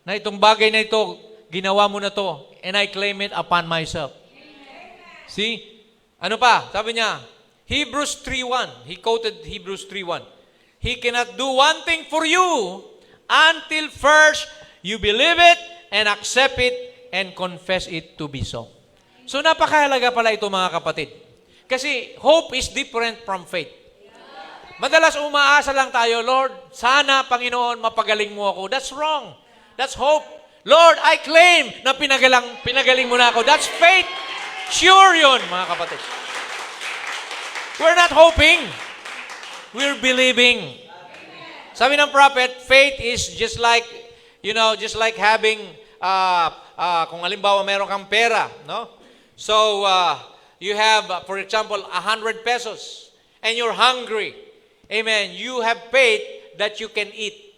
na itong bagay na ito, ginawa mo na to, and I claim it upon myself. See? Ano pa? Sabi niya, Hebrews 3:1. He quoted Hebrews 3:1. He cannot do one thing for you until first you believe it and accept it and confess it to be so. So napakahalaga pala ito, mga kapatid. Kasi hope is different from faith. Madalas umaasa lang tayo, Lord, sana, Panginoon, mapagaling mo ako. That's wrong. That's hope. Lord, I claim na pinagaling mo na ako. That's faith. Sure yun, mga kapatid. We're not hoping. We're believing. Sabi ng prophet, faith is just like, just like having, kung halimbawa meron kang pera, no? So, you have, for example, 100 pesos, and you're hungry. Amen. You have faith that you can eat.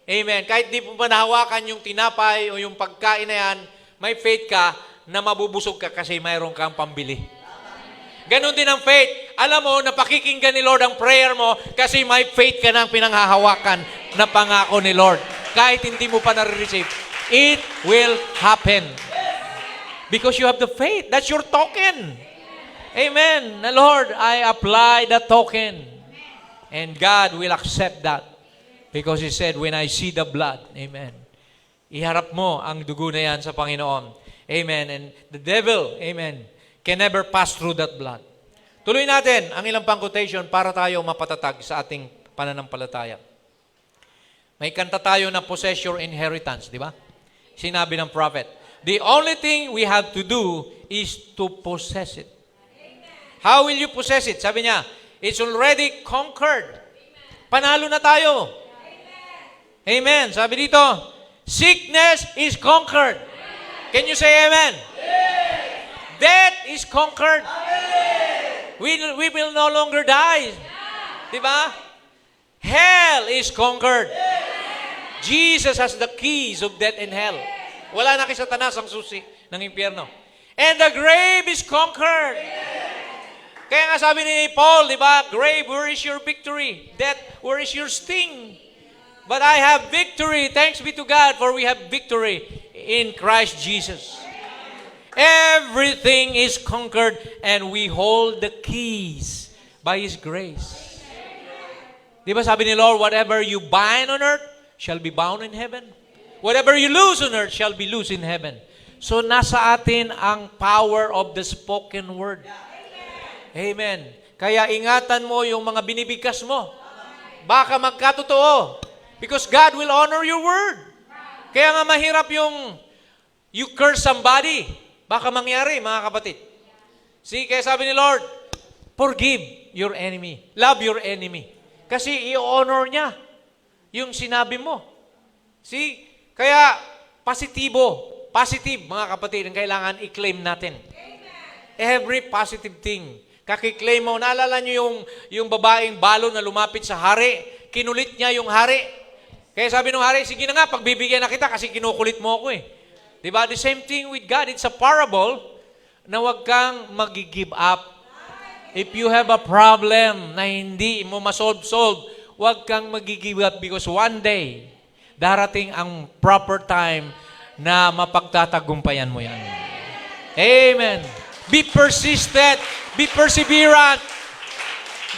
Amen. Kahit di mo pa nahawakan yung tinapay o yung pagkain na yan, may faith ka na mabubusog ka kasi mayroon kang pambili. Ganon din ang faith. Alam mo, napakikinggan ni Lord ang prayer mo kasi may faith ka ng pinanghahawakan na pangako ni Lord. Kahit hindi mo pa nare-receive, it will happen. Because you have the faith. That's your token. Amen. Na Lord, I apply the token. And God will accept that. Because He said, when I see the blood, amen, iharap mo ang dugo na yan sa Panginoon. Amen. And the devil, amen, can never pass through that blood. Tuloy natin ang ilang pang quotation para tayo mapatatag sa ating pananampalataya. May kanta tayo na possess your inheritance, di ba? Sinabi ng prophet, the only thing we have to do is to possess it. How will you possess it? Sabi niya, it's already conquered. Panalo na tayo. Amen. Sabi dito, sickness is conquered. Can you say amen? Death is conquered. We will no longer die. Diba? Hell is conquered. Jesus has the keys of death and hell. Wala na kay Satanas ang susi ng impyerno. And the grave is conquered. Kaya nga sabi ni Paul, di ba? Grave, where is your victory? Death, where is your sting? But I have victory. Thanks be to God for we have victory in Christ Jesus. Everything is conquered and we hold the keys by His grace. Di ba sabi ni Lord, whatever you bind on earth shall be bound in heaven. Whatever you lose on earth shall be loose in heaven. So nasa atin ang power of the spoken word. Amen. Kaya ingatan mo yung mga binibigkas mo. Baka magkatotoo. Because God will honor your word. Kaya nga mahirap yung you curse somebody. Baka mangyari, mga kapatid. See, kaya sabi ni Lord, forgive your enemy. Love your enemy. Kasi i-honor niya yung sinabi mo. See, kaya positive, mga kapatid, ang kailangan i-claim natin. Every positive thing. Kakiklaim mo. Naalala niyo yung babaeng balo na lumapit sa hari. Kinulit niya yung hari. Kaya sabi ng hari, sige na nga, pagbibigyan na kita kasi kinukulit mo ako eh. Diba? The same thing with God. It's a parable na huwag kang mag-give up. If you have a problem na hindi mo masolve, huwag kang mag-give up because one day, darating ang proper time na mapagtatagumpayan mo yan. Amen. Be persistent. Be perseverant.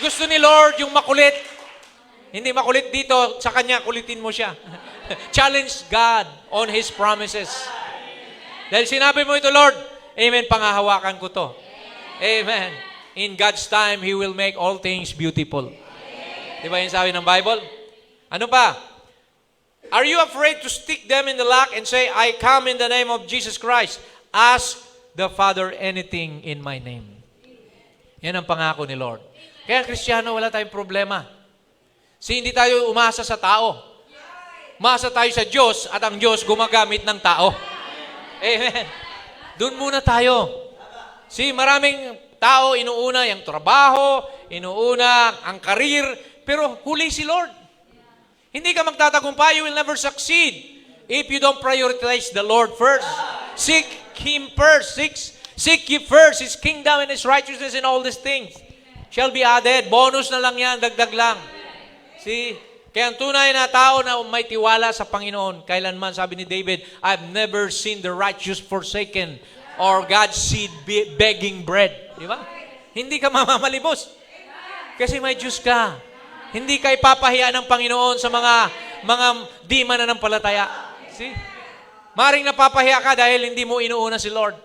Gusto ni Lord yung makulit. Hindi makulit dito, sa Kanya, kulitin mo siya. Challenge God on His promises. Dahil sinabi mo ito, Lord, amen, pangahawakan ko to. Amen. In God's time, He will make all things beautiful. Di ba yung sabi ng Bible? Ano pa? Are you afraid to stick them in the lock and say, I come in the name of Jesus Christ? Ask the Father anything in my name. Yan ang pangako ni Lord. Kaya Kristiyano, wala tayong problema. Hindi tayo umasa sa tao. Umasa tayo sa Diyos at ang Diyos gumagamit ng tao. Amen. Doon muna tayo. Maraming tao inuuna yung trabaho, inuuna ang karir, pero huli si Lord. Hindi ka magtatagumpay, you will never succeed if you don't prioritize the Lord first. Seek Him first. Seek ye first His kingdom and His righteousness and all these things shall be added. Bonus na lang yan, dagdag lang. Kaya ang tunay na tao na may tiwala sa Panginoon, kailanman, sabi ni David, I've never seen the righteous forsaken or God's seed begging bread. Di ba? Hindi ka mamamalibos. Kasi may Diyos ka. Hindi ka ipapahiya ng Panginoon sa mga di mananampalataya. Maring napapahiya ka dahil hindi mo inuuna si Lord.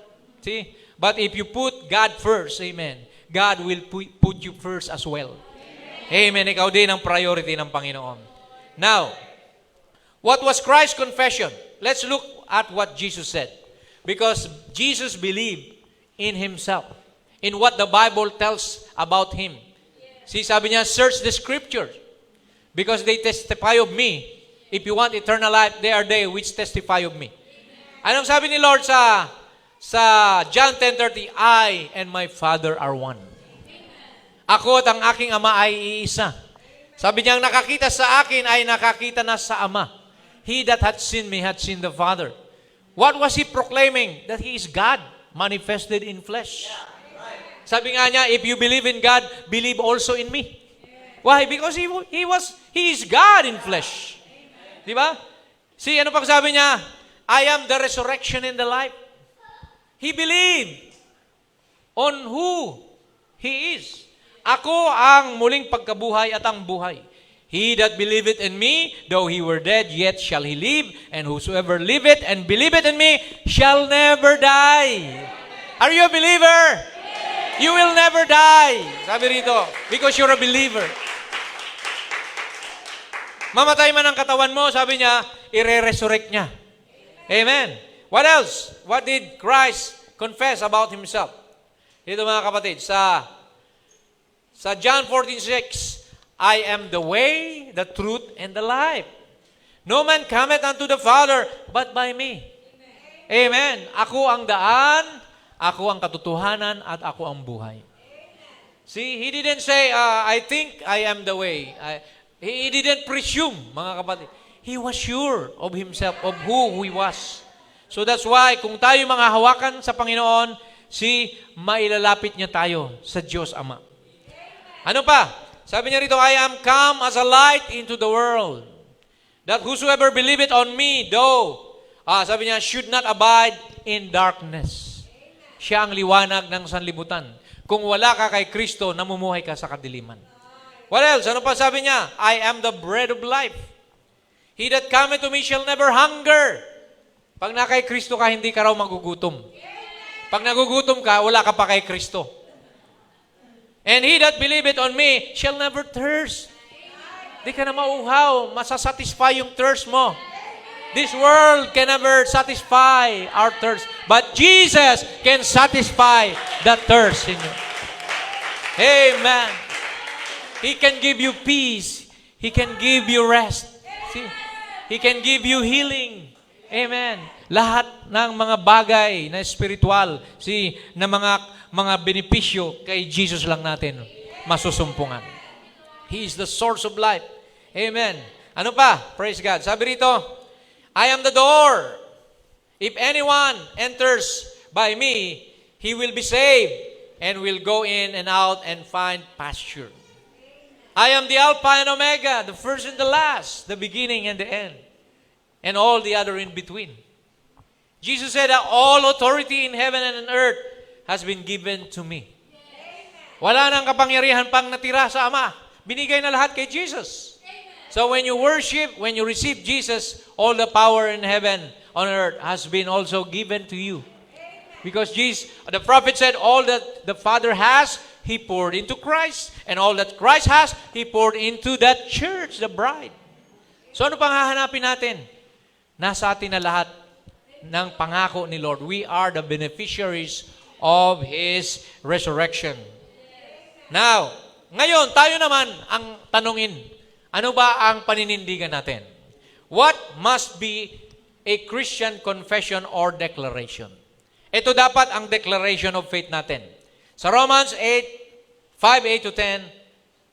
But if you put God first, amen, God will put you first as well. Amen. Ikaw din ang priority ng Panginoon. Now, what was Christ's confession? Let's look at what Jesus said. Because Jesus believed in Himself, in what the Bible tells about Him. Sabi niya, search the Scriptures, because they testify of me. If you want eternal life, they are they which testify of me. Anong sabi ni Lord sa John 10:30? I and my Father are one. Ako at ang aking Ama ay iisa. Sabi niya, ang nakakita sa akin ay nakakita na sa Ama. he that hath seen me hath seen the Father. What was he proclaiming? That he is God manifested in flesh. Sabi nga niya, if you believe in God, believe also in me. Why? Because he is God in flesh. Di ba? See, ano pang sabi niya? I am the resurrection and the life. He believed on who He is. Ako ang muling pagkabuhay at ang buhay. He that believeth in me, though he were dead, yet shall he live, and whosoever liveth and believeth in me shall never die. Are you a believer? You will never die. Sabi rito, because you're a believer. Mamatay man ang katawan mo, sabi niya, ire-resurrect niya. Amen. What else? What did Christ confess about Himself? Dito mga kapatid, sa John 14:6, I am the way, the truth, and the life. No man cometh unto the Father but by me. Amen. Ako ang daan, ako ang katotohanan, at ako ang buhay. See, He didn't say, I think I am the way. He didn't presume, mga kapatid. He was sure of Himself, of who He was. So that's why, kung tayo mga hawakan sa Panginoon, mailalapit niya tayo sa Diyos Ama. Ano pa? Sabi niya rito, I am come as a light into the world, that whosoever believeth on me, sabi niya, should not abide in darkness. Siya ang liwanag ng sanlibutan. Kung wala ka kay Kristo, namumuhay ka sa kadiliman. What else? Ano pa sabi niya? I am the bread of life. He that cometh to me shall never hunger. Pag na kay Kristo ka, hindi ka raw magugutom. Pag nagugutom ka, wala ka pa kay Kristo. And he that believeth on me shall never thirst. Di ka na mauhaw, masasatisfy yung thirst mo. This world can never satisfy our thirst. But Jesus can satisfy that thirst in you. Amen. He can give you peace. He can give you rest. See? He can give you healing. Amen. Lahat ng mga bagay na spiritual, na mga benepisyo kay Jesus lang natin masusumpungan. He is the source of life. Amen. Ano pa? Praise God. Sabi rito, I am the door. If anyone enters by me, he will be saved and will go in and out and find pasture. I am the Alpha and Omega, the first and the last, the beginning and the end, and all the other in between. Jesus said that all authority in heaven and on earth has been given to me. Wala nang kapangyarihan pang natira sa Ama. Binigay na lahat kay Jesus. So when you worship, when you receive Jesus, all the power in heaven, on earth has been also given to you. Because Jesus, the prophet said, all that the Father has, He poured into Christ. And all that Christ has, He poured into that church, the bride. So ano pang hahanapin natin? Nasa atin na lahat ng pangako ni Lord. We are the beneficiaries of His resurrection. Now, ngayon, tayo naman ang tanungin, ano ba ang paninindigan natin? What must be a Christian confession or declaration? Ito dapat ang declaration of faith natin. Sa Romans 5:8-10,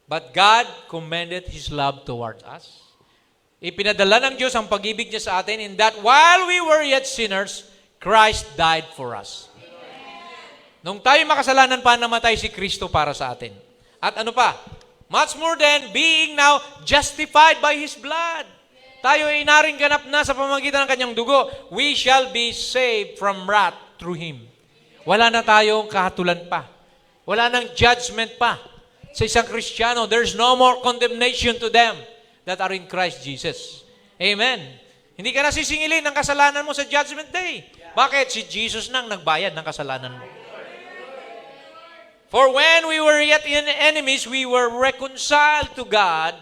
but God commended His love towards us. Ipinadala ng Diyos ang pag-ibig niya sa atin in that while we were yet sinners, Christ died for us. Nung tayo makasalanan pa, namatay si Kristo para sa atin. At ano pa? Much more than being now justified by His blood. Tayo ay naring ganap na sa pamamagitan ng Kanyang dugo. We shall be saved from wrath through Him. Wala na tayong kahatulan pa. Wala nang judgment pa. Sa isang Kristiyano, there's no more condemnation to them that are in Christ Jesus. Amen. Hindi ka na sisingilin ng kasalanan mo sa Judgment Day. Bakit? Si Jesus nang nagbayad ng kasalanan mo. For when we were yet enemies, we were reconciled to God.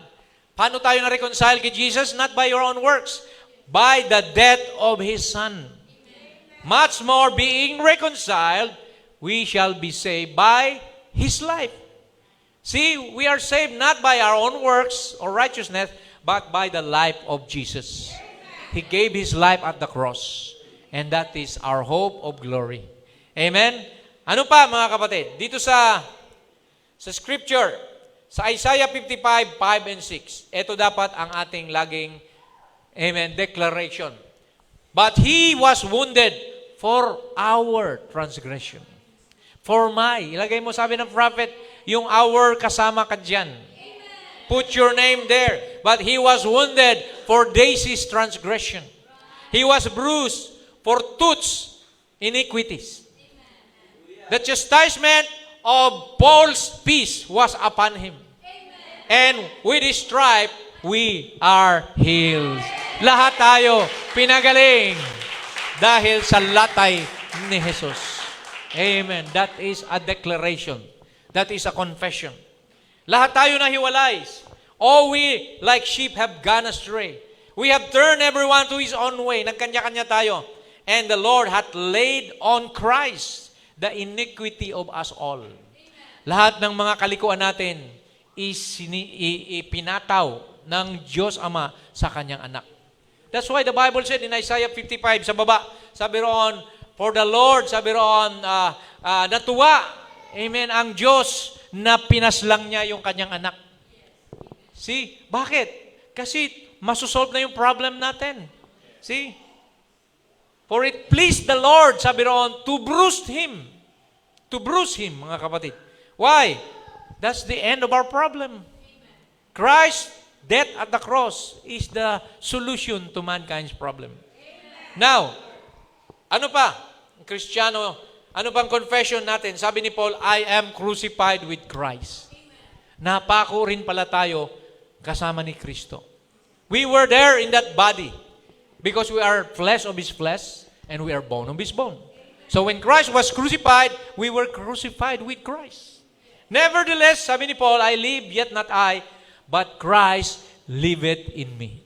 Paano tayo na-reconcile kay Jesus? Not by your own works, by the death of His Son. Much more, being reconciled, we shall be saved by His life. See, we are saved not by our own works or righteousness, but by the life of Jesus. He gave His life at the cross. And that is our hope of glory. Amen? Ano pa mga kapatid? Dito sa scripture, sa Isaiah 55:5 and 6, ito dapat ang ating laging Amen, declaration. But He was wounded for our transgression. For my, ilagay mo sabi ng prophet, yung our kasama ka dyan. Put your name there. But He was wounded for Daisy's transgression. He was bruised for Tooth's iniquities. The chastisement of Paul's peace was upon Him. And with His stripe, we are healed. Lahat tayo pinagaling dahil sa latay ni Jesus. Amen. That is a declaration. That is a confession. Lahat tayo nahiwalay. All we like sheep have gone astray. We have turned everyone to his own way. Nagkanya-kanya tayo. And the Lord hath laid on Christ the iniquity of us all. Lahat ng mga kalikuan natin ipinataw ng Diyos Ama sa kanyang anak. That's why the Bible said in Isaiah 55 sa baba, sabi roon, for the Lord, sabi roon, natuwa, amen, ang Diyos na pinaslang niya yung kanyang anak. See? Bakit? Kasi masosolve na yung problem natin. See? For it pleased the Lord, sabi roon, to bruise Him. To bruise Him, mga kapatid. Why? That's the end of our problem. Christ's death at the cross is the solution to mankind's problem. Now, ano pa? Kristiyano, ano pang confession natin? Sabi ni Paul, I am crucified with Christ. Napako rin pala tayo kasama ni Kristo. We were there in that body because we are flesh of His flesh and we are bone of His bone. So when Christ was crucified, we were crucified with Christ. Nevertheless, sabi ni Paul, I live, yet not I, but Christ liveth in me.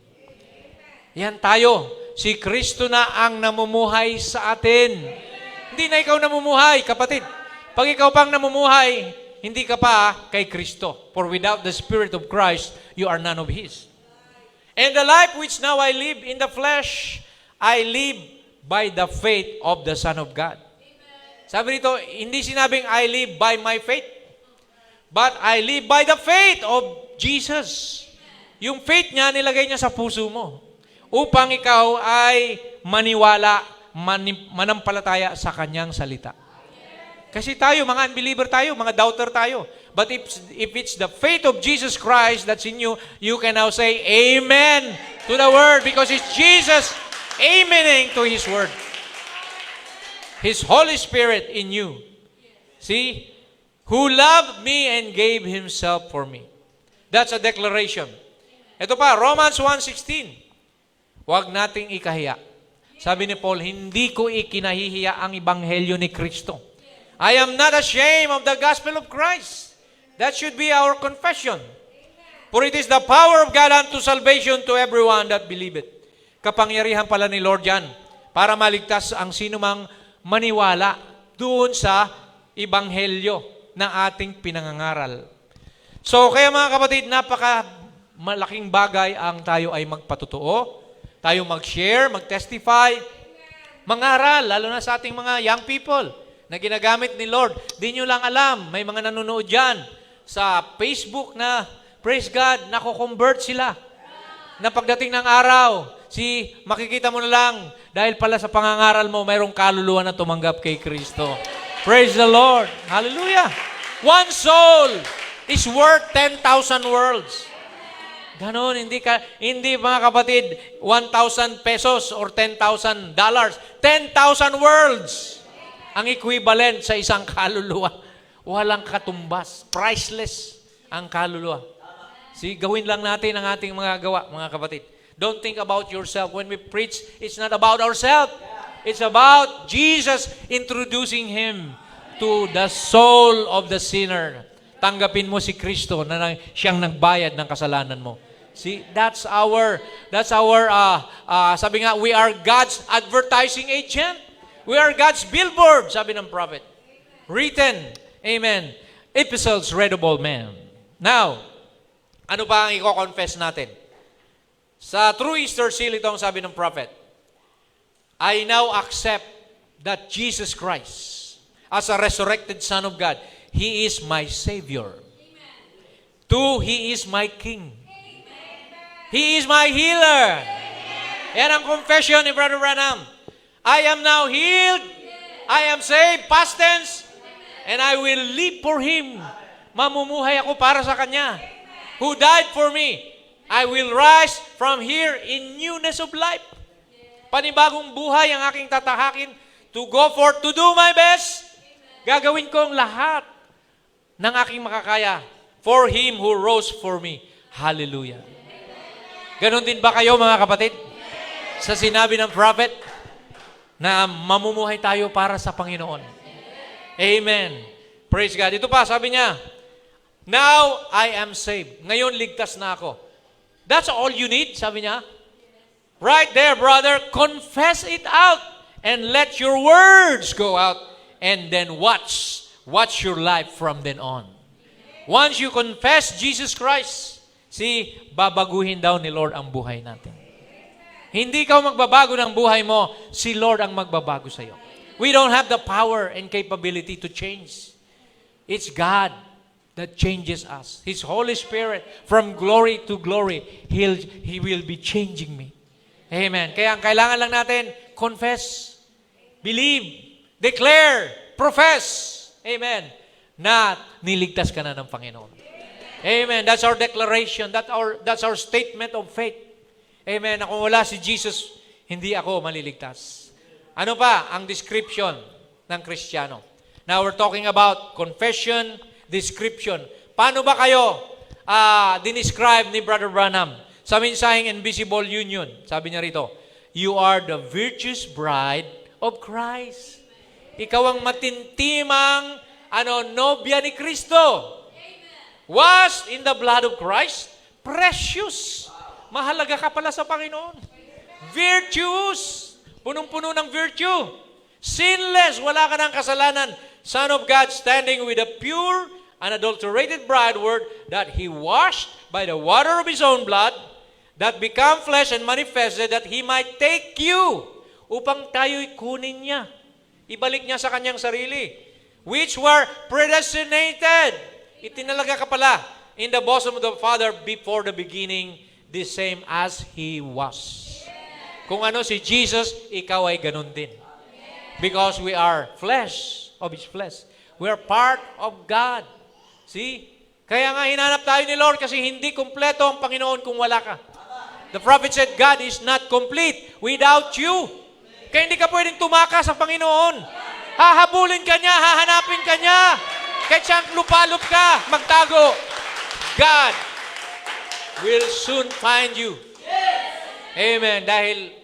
Yan tayo. Si Kristo na ang namumuhay sa atin. Hindi na ikaw namumuhay, kapatid. Pag ikaw pang namumuhay, hindi ka pa kay Kristo. For without the Spirit of Christ, you are none of His. And the life which now I live in the flesh, I live by the faith of the Son of God. Sabi nito, hindi sinabing I live by my faith, but I live by the faith of Jesus. Yung faith niya, nilagay niya sa puso mo upang ikaw ay maniwala, manampalataya sa kanyang salita. Kasi tayo, mga unbeliever tayo, mga doubter tayo. But if it's the faith of Jesus Christ that's in you, you can now say Amen to the Word because it's Jesus amening to His Word. His Holy Spirit in you. See? Who loved me and gave Himself for me. That's a declaration. Ito pa, Romans 1:16. Huwag nating ikahiya. Sabi ni Paul, hindi ko ikinahihiya ang ebanghelyo ni Kristo. I am not ashamed of the gospel of Christ. That should be our confession. For it is the power of God unto salvation to everyone that believeth. Kapangyarihan pala ni Lord yan para maligtas ang sinumang maniwala doon sa ebanghelyo ng ating pinangangaral. So, kaya mga kapatid, napaka malaking bagay ang tayo ay magpatotoo, tayo mag-share, mag-testify, mangaral, lalo na sa ating mga young people na ginagamit ni Lord. Di nyo lang alam, may mga nanonood dyan sa Facebook na, praise God, nako-convert sila. Na pagdating ng araw, makikita mo na lang, dahil pala sa pangangaral mo, mayroong kaluluwa na tumanggap kay Kristo. Praise the Lord. Hallelujah. One soul is worth 10,000 worlds. Ganon, hindi mga kapatid, 1,000 pesos or $10,000. 10,000 worlds ang equivalent sa isang kaluluwa. Walang katumbas. Priceless ang kaluluwa. Gawin lang natin ang ating mga gawa, mga kapatid. Don't think about yourself. When we preach, it's not about ourselves. It's about Jesus introducing Him to the soul of the sinner. Tanggapin mo si Kristo na siyang nagbayad ng kasalanan mo. See, that's our sabi nga, we are God's advertising agent. We are God's billboard, sabi ng prophet. Written, amen, epistles read of all men. Now, ano pa ang i-confess natin? Sa true Easter seal itong sabi ng prophet, I now accept that Jesus Christ, as a resurrected Son of God, He is my Savior. Amen. 2, He is my King. Amen. He is my healer. Amen. Yan ang confession ni Brother Branham. I am now healed. I am saved, past tense. And I will live for Him. Mamumuhay ako para sa Kanya. Who died for me. I will rise from here in newness of life. Panibagong buhay ang aking tatahakin to go forth to do my best. Gagawin ko ang lahat ng aking makakaya for Him who rose for me. Hallelujah. Ganon din ba kayo mga kapatid? Sa sinabi ng prophet na mamumuhay tayo para sa Panginoon. Amen. Praise God. Ito pa, sabi niya, now I am saved. Ngayon ligtas na ako. That's all you need, sabi niya. Right there, brother, confess it out and let your words go out and then watch your life from then on. Once you confess Jesus Christ, babaguhin daw ni Lord ang buhay natin. Hindi ikaw magbabago ng buhay mo, si Lord ang magbabago sa iyo. We don't have the power and capability to change. It's God that changes us. His Holy Spirit, from glory to glory, He will be changing me. Amen. Kaya ang kailangan lang natin, confess, believe, declare, profess. Amen. Na niligtas ka na ng Panginoon. Amen. That's our declaration. That's our statement of faith. Amen. Na kung wala si Jesus, hindi ako maliligtas. Ano pa ang description ng Kristiyano? Now we're talking about confession, description. Paano ba kayo dinescribe ni Brother Branham sa mensaheng Invisible Union? Sabi niya rito, you are the virtuous bride of Christ. Ikaw ang matintimang nobya ni Kristo. Washed in the blood of Christ. Precious. Mahalaga ka pala sa Panginoon. Virtuous. Punong-puno ng virtue. Sinless. Wala ka ng kasalanan. Son of God standing with a pure, unadulterated bride word that He washed by the water of His own blood, that become flesh and manifested, that He might take you upang tayo'y kunin niya. Ibalik niya sa kanyang sarili. Which were predestinated. Itinalaga ka pala in the bosom of the Father before the beginning, the same as He was. Kung ano si Jesus, ikaw ay ganun din. Because we are flesh of His flesh. We are part of God. See? Kaya nga hinanap tayo ni Lord kasi hindi kumpleto ang Panginoon kung wala ka. The prophet said, God is not complete without you. Kaya hindi ka pwedeng tumakas sa Panginoon. Hahabulin ka niya, hahanapin ka niya. Kahit siyang lupalop ka, magtago. God will soon find you. Amen. Dahil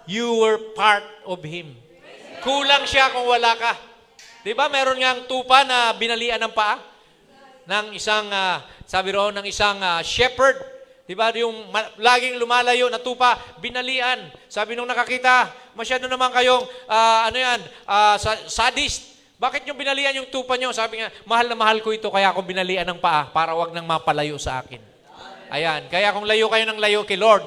you were part of Him. Kulang siya kung wala ka. Diba meron nga ang tupa na binalian ng paa? Ng isang, sabi roon, ng isang shepherd. Diba yung laging lumalayo na tupa, binalian. Sabi nung nakakita, masyado naman kayong, sadist. Bakit nyo binalian yung tupa nyo? Sabi nga, mahal na mahal ko ito, kaya ako binalian ng paa para wag nang mapalayo sa akin. Ayan, kaya kung layo kayo ng layo kay Lord,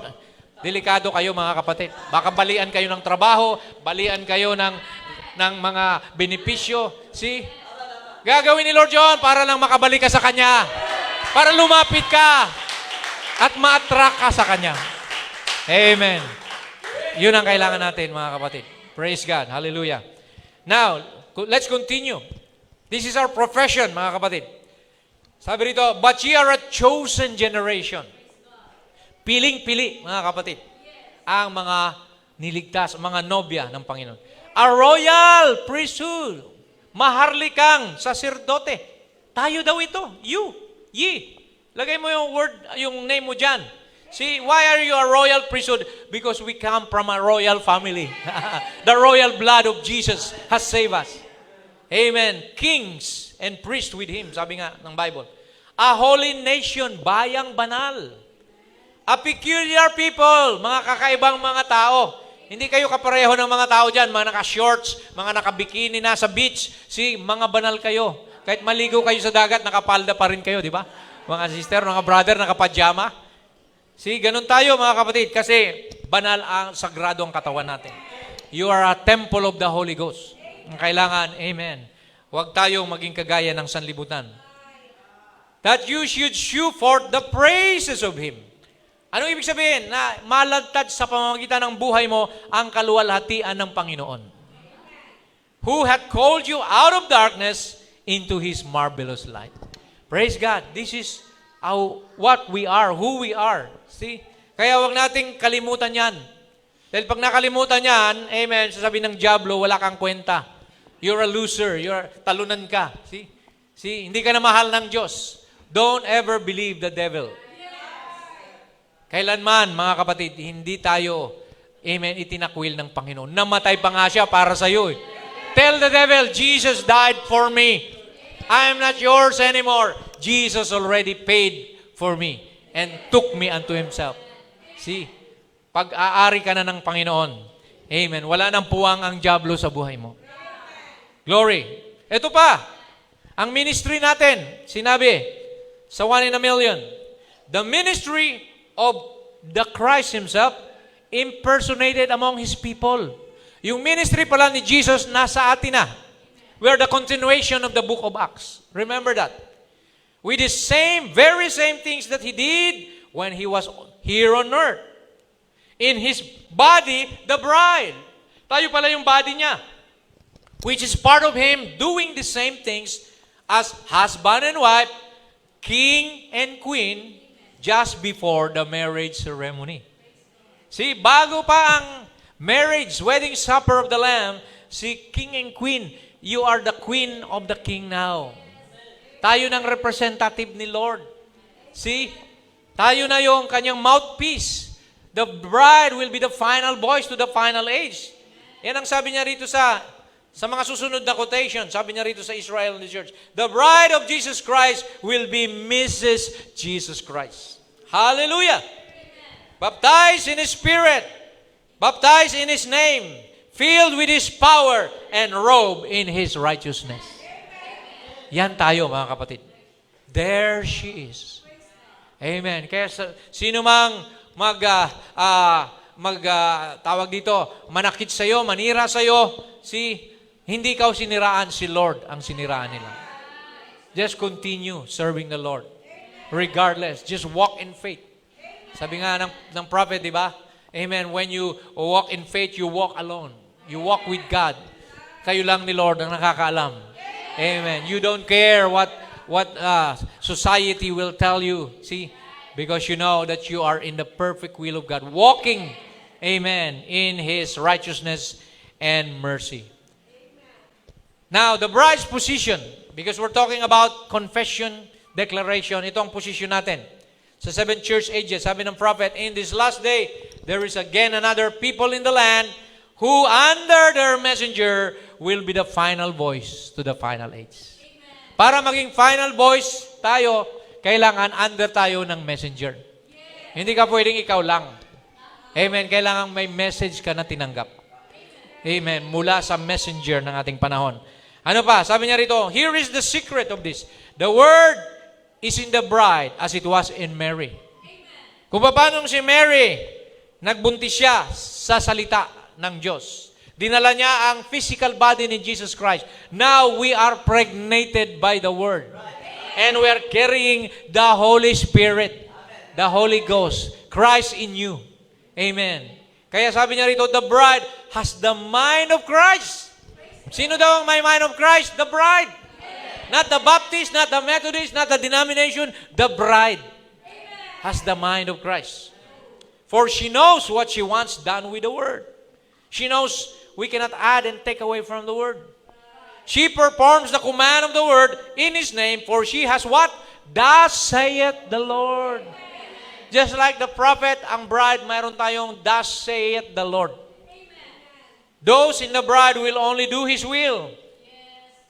delikado kayo mga kapatid. Baka balian kayo ng trabaho, balian kayo ng mga benepisyo. See? Gagawin ni Lord yun para lang makabalik ka sa Kanya. Para lumapit ka at ma-attract ka sa Kanya. Amen. Yun ang kailangan natin mga kapatid. Praise God. Hallelujah. Now, let's continue. This is our profession, mga kapatid. Sabi rito, but ye are a chosen generation. Piling-pili, mga kapatid. Ang mga niligtas, mga nobya ng Panginoon. A royal priesthood. Maharlikang saserdote. Tayo daw ito. You. Ye. Lagay mo yung word, yung name mo dyan. See, why are you a royal priesthood? Because we come from a royal family. The royal blood of Jesus has saved us. Amen. Kings and priests with Him, sabi nga ng Bible. A holy nation, bayang banal. A peculiar people, mga kakaibang mga tao. Hindi kayo kapareho ng mga tao dyan, mga naka-shorts, mga naka-bikini na sa beach. See, mga banal kayo. Kahit maligo kayo sa dagat, nakapalda pa rin kayo, di ba? Mga sister, mga brother, nakapajama. See, ganun tayo mga kapatid, kasi banal ang sagrado ang katawan natin. You are a temple of the Holy Ghost. Ang kailangan, amen. Huwag tayong maging kagaya ng sanlibutan. That you should shew forth the praises of Him Anong ibig sabihin? Na malagtad sa pamamagitan ng buhay mo ang kaluwalhatian ng Panginoon. Who hath called you out of darkness into His marvelous light. Praise God. This is what we are, who we are. See? Kaya wag nating kalimutan yan. Dahil pag nakalimutan yan, amen, sasabihin ng diablo, wala kang kwenta. You're a loser. Talunan ka. See? Hindi ka na mahal ng Diyos. Don't ever believe the devil. Kailanman, mga kapatid, hindi tayo, amen, itinakwil ng Panginoon. Namatay pa nga siya para sa iyo. Tell the devil, Jesus died for me. I am not yours anymore. Jesus already paid for me and took me unto Himself. See? Pag-aari ka na ng Panginoon, amen, wala nang puwang ang diablo sa buhay mo. Glory. Ito pa, ang ministry natin, sinabi, sa 1 in a million, the ministry of the Christ Himself impersonated among His people. Yung ministry pala ni Jesus nasa atin na. We are the continuation of the book of Acts. Remember that. With the very same things that He did when He was here on earth. In His body, the bride. Tayo pala yung body niya. Which is part of Him doing the same things as husband and wife, king and queen, just before the marriage ceremony. See, bago pa ang marriage, wedding supper of the Lamb, si king and queen, you are the queen of the king now. Tayo ng representative ni Lord. See, tayo na yung kanyang mouthpiece. The bride will be the final voice to the final age. Yan ang sabi niya rito sa mga susunod na quotation. Sabi niya rito sa Israel in the church, the bride of Jesus Christ will be Mrs. Jesus Christ. Hallelujah! Amen. Baptized in His Spirit, baptized in His name, filled with His power, and robed in His righteousness. Amen. Yan tayo, mga kapatid. There she is. Amen. Kaya sino mang tawag dito, manakit sa'yo, manira sa'yo, hindi ka siniraan, si Lord ang siniraan nila. Just continue serving the Lord. Regardless, just walk in faith. Sabi nga ng prophet, di ba? Amen. When you walk in faith, you walk alone. You walk with God. Kayo lang ni Lord ang nakakaalam. Amen. You don't care what society will tell you. See? Because you know that you are in the perfect will of God. Walking, amen, in His righteousness and mercy. Now, the bride's position, because we're talking about confession, declaration, ito ang position natin. Sa 7 church ages, sabi ng prophet, in this last day, there is again another people in the land who under their messenger will be the final voice to the final age. Amen. Para maging final voice tayo, kailangan under tayo ng messenger. Yeah. Hindi ka pwedeng ikaw lang. Amen. Kailangan may message ka na tinanggap. Amen. Mula sa messenger ng ating panahon. Ano pa? Sabi niya rito, here is the secret of this. The word is in the bride as it was in Mary. Amen. Kung paano si Mary, nagbuntis siya sa salita ng Diyos. Dinala niya ang physical body ni Jesus Christ. Now we are pregnated by the Word. And we are carrying the Holy Spirit, the Holy Ghost, Christ in you. Amen. Kaya sabi niya rito, the bride has the mind of Christ. Sino daw ang may mind of Christ? The bride. Not the Baptist, not the Methodist, not the denomination. The bride has the mind of Christ. For she knows what she wants done with the Word. She knows we cannot add and take away from the Word. She performs the command of the Word in His name, for she has what? Thus saith the Lord. Just like the prophet, ang bride, mayroon tayong thus saith the Lord. Those in the bride will only do His will.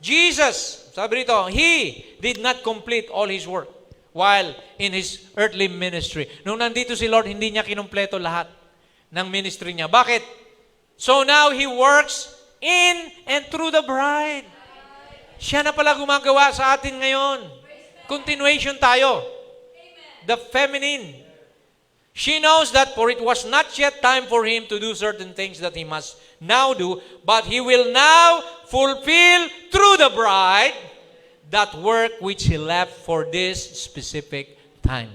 Jesus, sabi rito, He did not complete all His work while in His earthly ministry. Nung nandito si Lord, hindi Niya kinumpleto lahat ng ministry Niya. Bakit? So now He works in and through the bride. Siya na pala gumagawa sa atin ngayon. Continuation tayo. The feminine. She knows that for it was not yet time for Him to do certain things that He must now do, but He will now fulfill through the bride that work which He left for this specific time.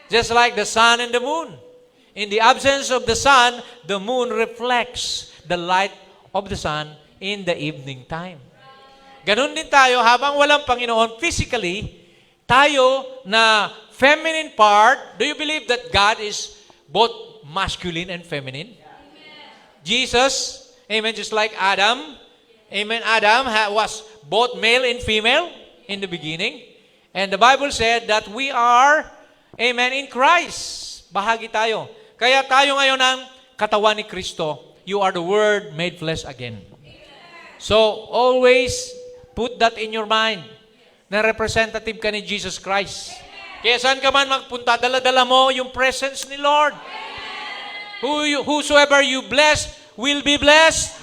Just like the sun and the moon. In the absence of the sun, the moon reflects the light of the sun in the evening time. Ganun din tayo, habang walang Panginoon, physically, tayo na feminine part, do you believe that God is both masculine and feminine? Jesus, amen, just like Adam, amen, Adam was both male and female in the beginning. And the Bible said that we are, amen, in Christ. Bahagi tayo. Kaya tayo ngayon ang katawan ni Kristo. You are the Word made flesh again. So, always put that in your mind na representative ka ni Jesus Christ. Kaya saan ka man magpunta, dala-dala mo yung presence ni Lord. Whosoever you bless will be blessed.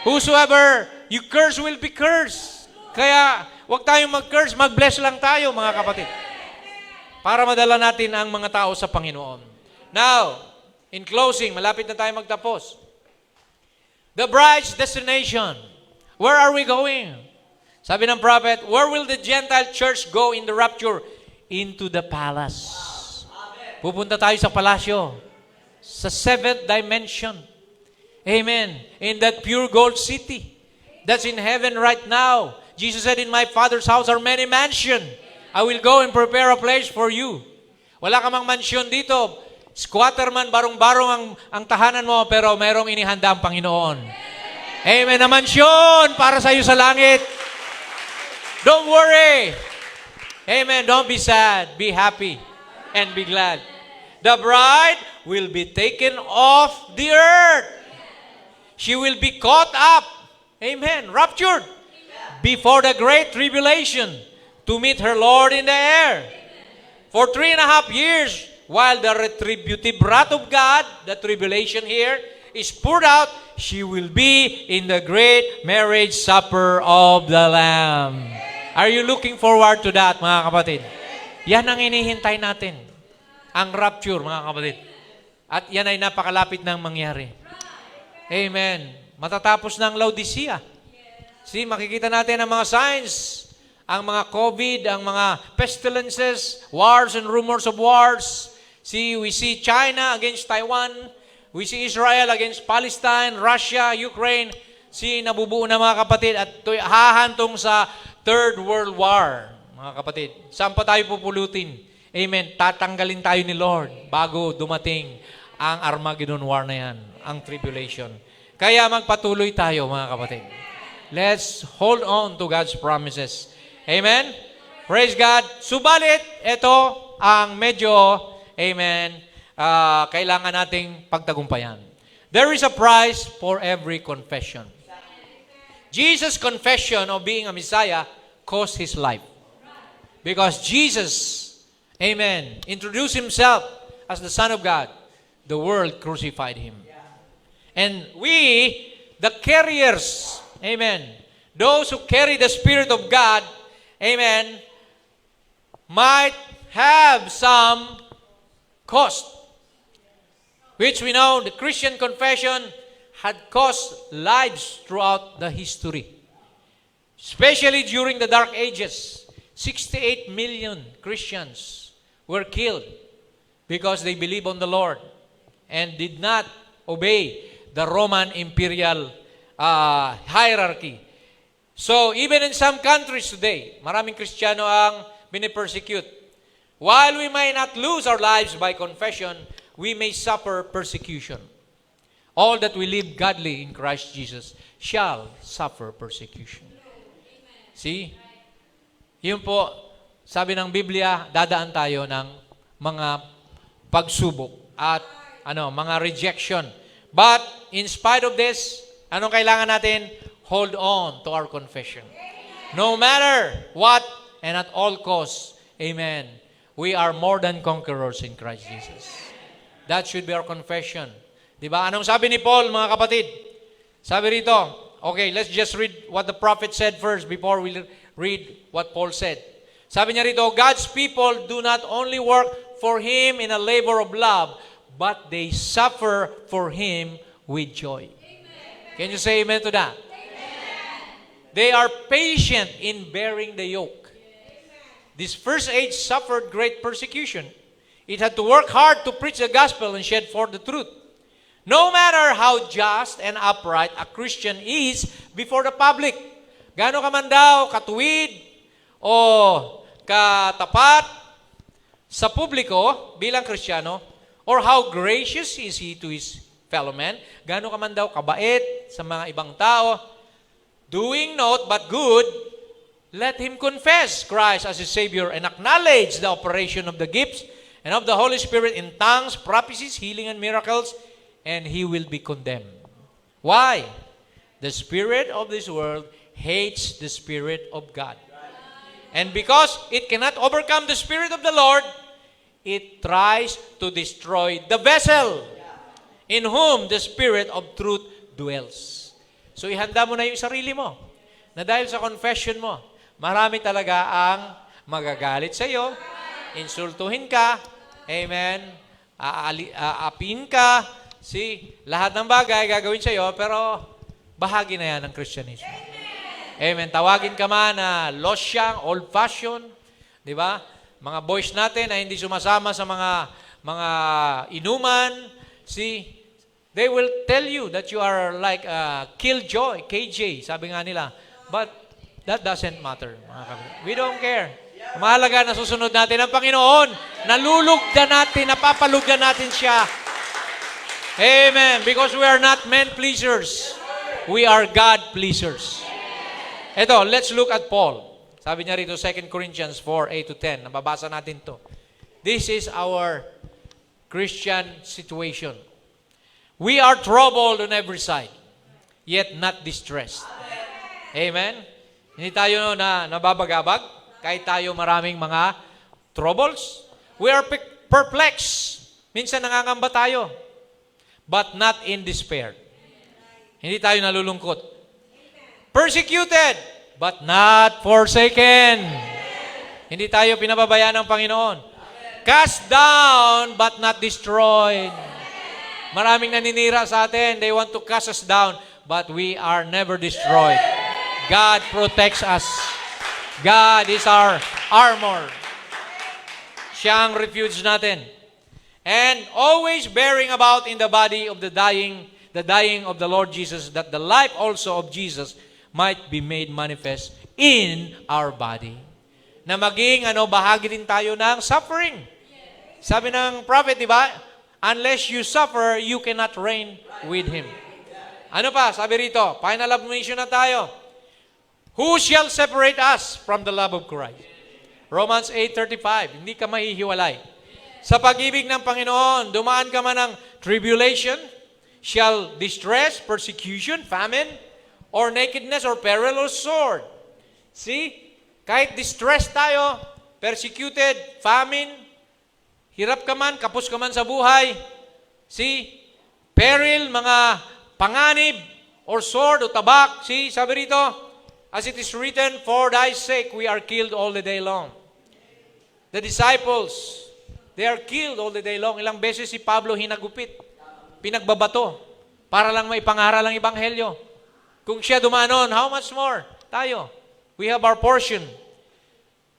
Whosoever you curse will be cursed. Kaya, huwag tayong mag-curse, mag-bless lang tayo, mga kapatid. Para madala natin ang mga tao sa Panginoon. Now, in closing, malapit na tayo magtapos. The bride's destination. Where are we going? Sabi ng prophet, where will the Gentile church go in the rapture? Into the palace. Pupunta tayo sa palasyo. Sa seventh dimension. Amen. In that pure gold city. That's in heaven right now. Jesus said, in my Father's house are many mansions. I will go and prepare a place for you. Wala ka mang mansyon dito. Squatter man, barong-barong ang tahanan mo, pero merong inihanda ang Panginoon. Amen. Na mansyon para sa iyo sa langit. Don't worry. Amen. Don't be sad. Be happy and be glad. The bride will be taken off the earth. She will be caught up. Amen. Raptured. Before the great tribulation to meet her Lord in the air. For 3.5 years, while the retributive wrath of God, the tribulation here, is poured out, she will be in the great marriage supper of the Lamb. Are you looking forward to that, mga kapatid? Yan ang inihintay natin. Ang rapture, mga kapatid. At yan ay napakalapit ng mangyari. Amen. Matatapos ng Laodicea. See, makikita natin ang mga signs, ang mga COVID, ang mga pestilences, wars and rumors of wars. See, we see China against Taiwan. We see Israel against Palestine, Russia, Ukraine. See, nabubuo na mga kapatid at hahantong sa Third World War, mga kapatid. Saan pa tayo pupulutin? Amen. Tatanggalin tayo ni Lord bago dumating ang Armageddon War na yan, ang tribulation. Kaya magpatuloy tayo, mga kapatid. Let's hold on to God's promises. Amen? Praise God. Subalit, ito ang medyo, amen, kailangan nating pagtagumpayan. There is a price for every confession. Jesus' confession of being a Messiah cost His life. Because Jesus, amen, introduced Himself as the Son of God. The world crucified Him. And we, the carriers, amen, those who carry the Spirit of God, amen, might have some cost. Which we know the Christian confession had cost lives throughout the history. Especially during the Dark Ages. 68 million Christians were killed because they believed on the Lord and did not obey the Roman imperial hierarchy. So, even in some countries today, maraming Kristiyano ang binipersecute. While we may not lose our lives by confession, we may suffer persecution. All that we live godly in Christ Jesus shall suffer persecution. See? Yun po, sabi ng Biblia, dadaan tayo ng mga pagsubok at mga rejection. But, in spite of this, anong kailangan natin? Hold on to our confession. No matter what and at all costs, amen, we are more than conquerors in Christ Jesus. That should be our confession. Diba? Anong sabi ni Paul, mga kapatid? Sabi rito, okay, let's just read what the prophet said first before we read what Paul said. Sabi niya rito, God's people do not only work for Him in a labor of love, but they suffer for Him with joy. Amen. Can you say amen to that? Amen. They are patient in bearing the yoke. Amen. This first age suffered great persecution. It had to work hard to preach the gospel and shed forth the truth. No matter how just and upright a Christian is before the public, gaano ka man daw katuwid o katapat sa publiko bilang Kristiyano, or how gracious is he to his fellow men, gaano ka man daw kabait sa mga ibang tao, doing naught but good, let him confess Christ as his Savior and acknowledge the operation of the gifts and of the Holy Spirit in tongues, prophecies, healing, and miracles, and he will be condemned. Why? The spirit of this world hates the Spirit of God. And because it cannot overcome the Spirit of the Lord, it tries to destroy the vessel in whom the Spirit of truth dwells. So ihanda mo na yung sarili mo na dahil sa confession mo, marami talaga ang magagalit sa iyo, insultuhin ka, amen, aapin ka, lahat ng bagay gagawin sa iyo, pero bahagi na yan ng Christianism. Amen. Tawagin ka man na losyang, old-fashioned, di ba? Mga boys natin na hindi sumasama sa mga inuman, they will tell you that you are like killjoy, KJ, sabi nga nila. But that doesn't matter, mga kapatid. We don't care. Mahalaga na susunod natin ang Panginoon. Nalulugdan natin, napapalugdan natin siya. Amen. Because we are not men pleasers. We are God pleasers. Ito, let's look at Paul. Sabi niya rito, 2 Corinthians 4:8-10. Nababasa natin to. This is our Christian situation. We are troubled on every side, yet not distressed. Amen? Hindi tayo na nababagabag, kahit tayo maraming mga troubles. We are perplexed. Minsan nangangamba tayo, but not in despair. Hindi tayo nalulungkot. Persecuted, but not forsaken. Hindi tayo pinababayaan ng Panginoon. Cast down, but not destroyed. Maraming naninira sa atin. They want to cast us down, but we are never destroyed. God protects us. God is our armor. Siya ang refuge natin. And always bearing about in the body of the dying of the Lord Jesus, that the life also of Jesus might be made manifest in our body. Na maging bahagi din tayo ng suffering. Sabi ng prophet, di ba? Unless you suffer, you cannot reign with Him. Ano pa? Sabi rito, final admonition na tayo. Who shall separate us from the love of Christ? Romans 8:35, hindi ka mahihiwalay. Sa pag-ibig ng Panginoon, dumaan ka man ng tribulation, shall distress, persecution, famine, or nakedness, or peril, or sword. See? Kahit distress tayo, persecuted, famine, hirap ka man, kapos ka man sa buhay, see? Peril, mga panganib, or sword, o tabak, see? Sabi rito, as it is written, for thy sake we are killed all the day long. The disciples, they are killed all the day long. Ilang beses si Pablo hinagupit, pinagbabato, para lang maipangaral ang Ebanghelyo. Kung siya dumanon, how much more? Tayo. We have our portion.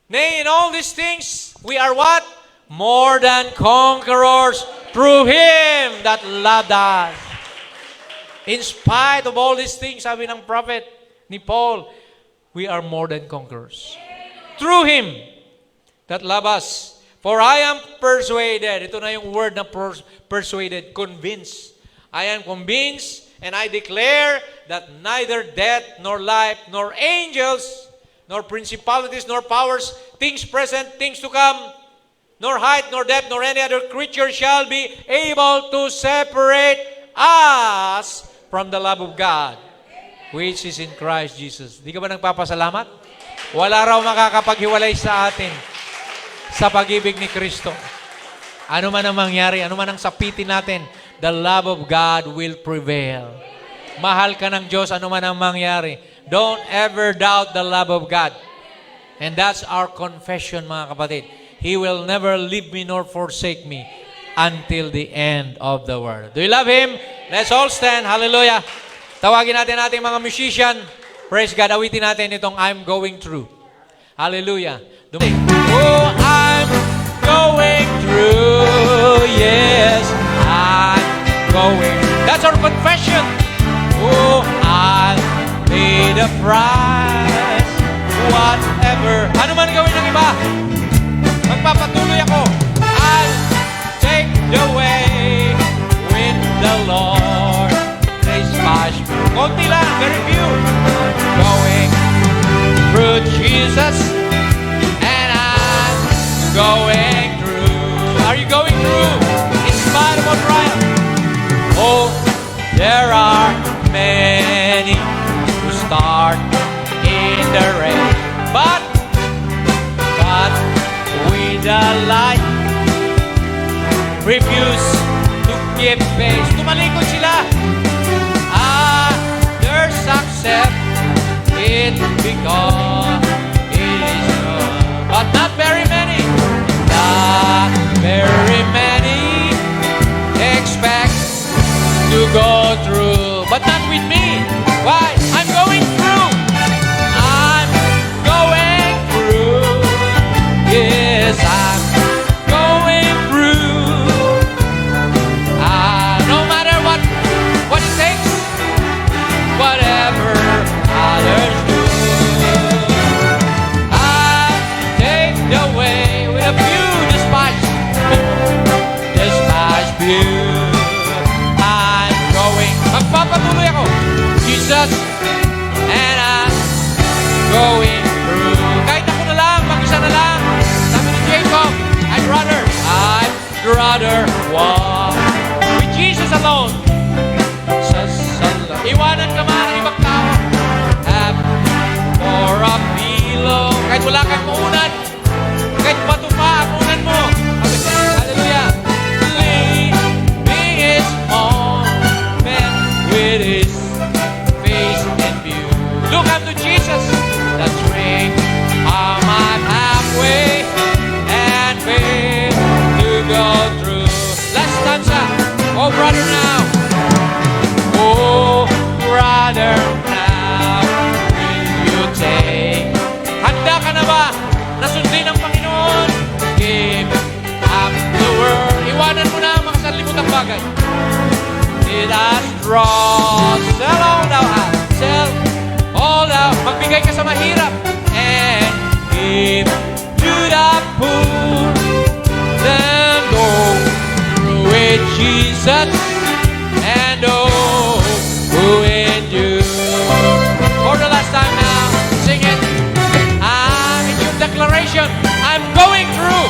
Nay, in all these things, we are what? More than conquerors through Him that loved us. In spite of all these things, sabi ng prophet ni Paul, we are more than conquerors. Through Him that loved us. For I am persuaded, ito na yung word na persuaded, convinced. I am convinced and I declare that neither death, nor life, nor angels, nor principalities, nor powers, things present, things to come, nor height, nor depth, nor any other creature shall be able to separate us from the love of God, which is in Christ Jesus. Di ka ba nagpapasalamat? Wala raw makakapaghiwalay sa atin sa pag-ibig ni Kristo. Ano man ang mangyari, ano man ang sapitin natin, the love of God will prevail. Mahal ka ng Diyos, ano man ang mangyari. Don't ever doubt the love of God. And that's our confession, mga kapatid. He will never leave me nor forsake me until the end of the world. Do you love Him? Let's all stand. Hallelujah. Tawagin natin ating mga musician. Praise God. Awitin natin itong I'm Going Through. Hallelujah. Oh, I'm going through. yes, I'm going. That's our confession. Oh, I'll pay the price. Whatever. Ano man gawin ng iba, magpapatuloy ako. I'll take the way with the Lord. Praise God. Konti lang, very few. Going through Jesus, and I'm going through. Are you going through? In spite of all trial. Oh, there are many who start in the rain, but with the light refuse to give pace. Tumalikod sila. Their success it because it is good. But not very many. Not very many expect to go through, but not with me. Why? I'm going through. I'm going through. Yes, I'm going through. No matter what it takes, whatever others do, I take the way with a few despised few. I'm going. Magpapatuloy ako. Jesus, and I'm going through. Kahit ako na lang, mag-isa na lang. Sabi ni Jacob, I'd rather walk with Jesus alone. Iwanan ka man ng ibang tao. Have for a pillow. Kahit wala kang muunan, kahit bato pa ang unan mo. Hallelujah. Leaving his moment with his face in view. Look up to Jesus, the drink. I'm halfway and fail to go through. Last stanza. Oh, brother, now. Oh, brother, now will you take? Handa ka na ba? Nasundin ang Panginoon? Give up the world. Iwanan mo na ang mga sanlibutan bagay. Did us draw? Sell all thou hast. Sell all thou. Magbigay ka sa mahirap. And give to the poor. Then go through with Jesus. And oh, who in you. For the last time now, sing it. In your declaration, I'm going through.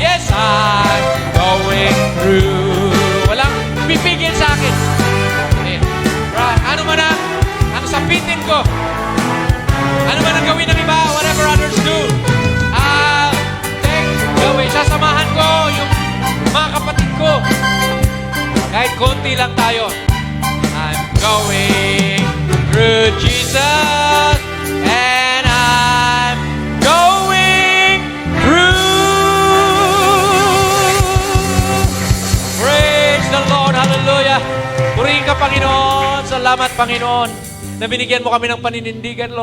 Yes, I'm going through. Walang pipigil sa akin. Ano man ang sapitin ko, ano man ang gawin ng iba, whatever others do, I'll take the way. Sasamahan ko yung mga kapatid ko. Kahit konti lang tayo. I'm going through Jesus, and I'm going through. Praise the Lord. Hallelujah. Purihin ka, Panginoon. Salamat, Panginoon, na binigyan mo kami ng paninindigan, Lord.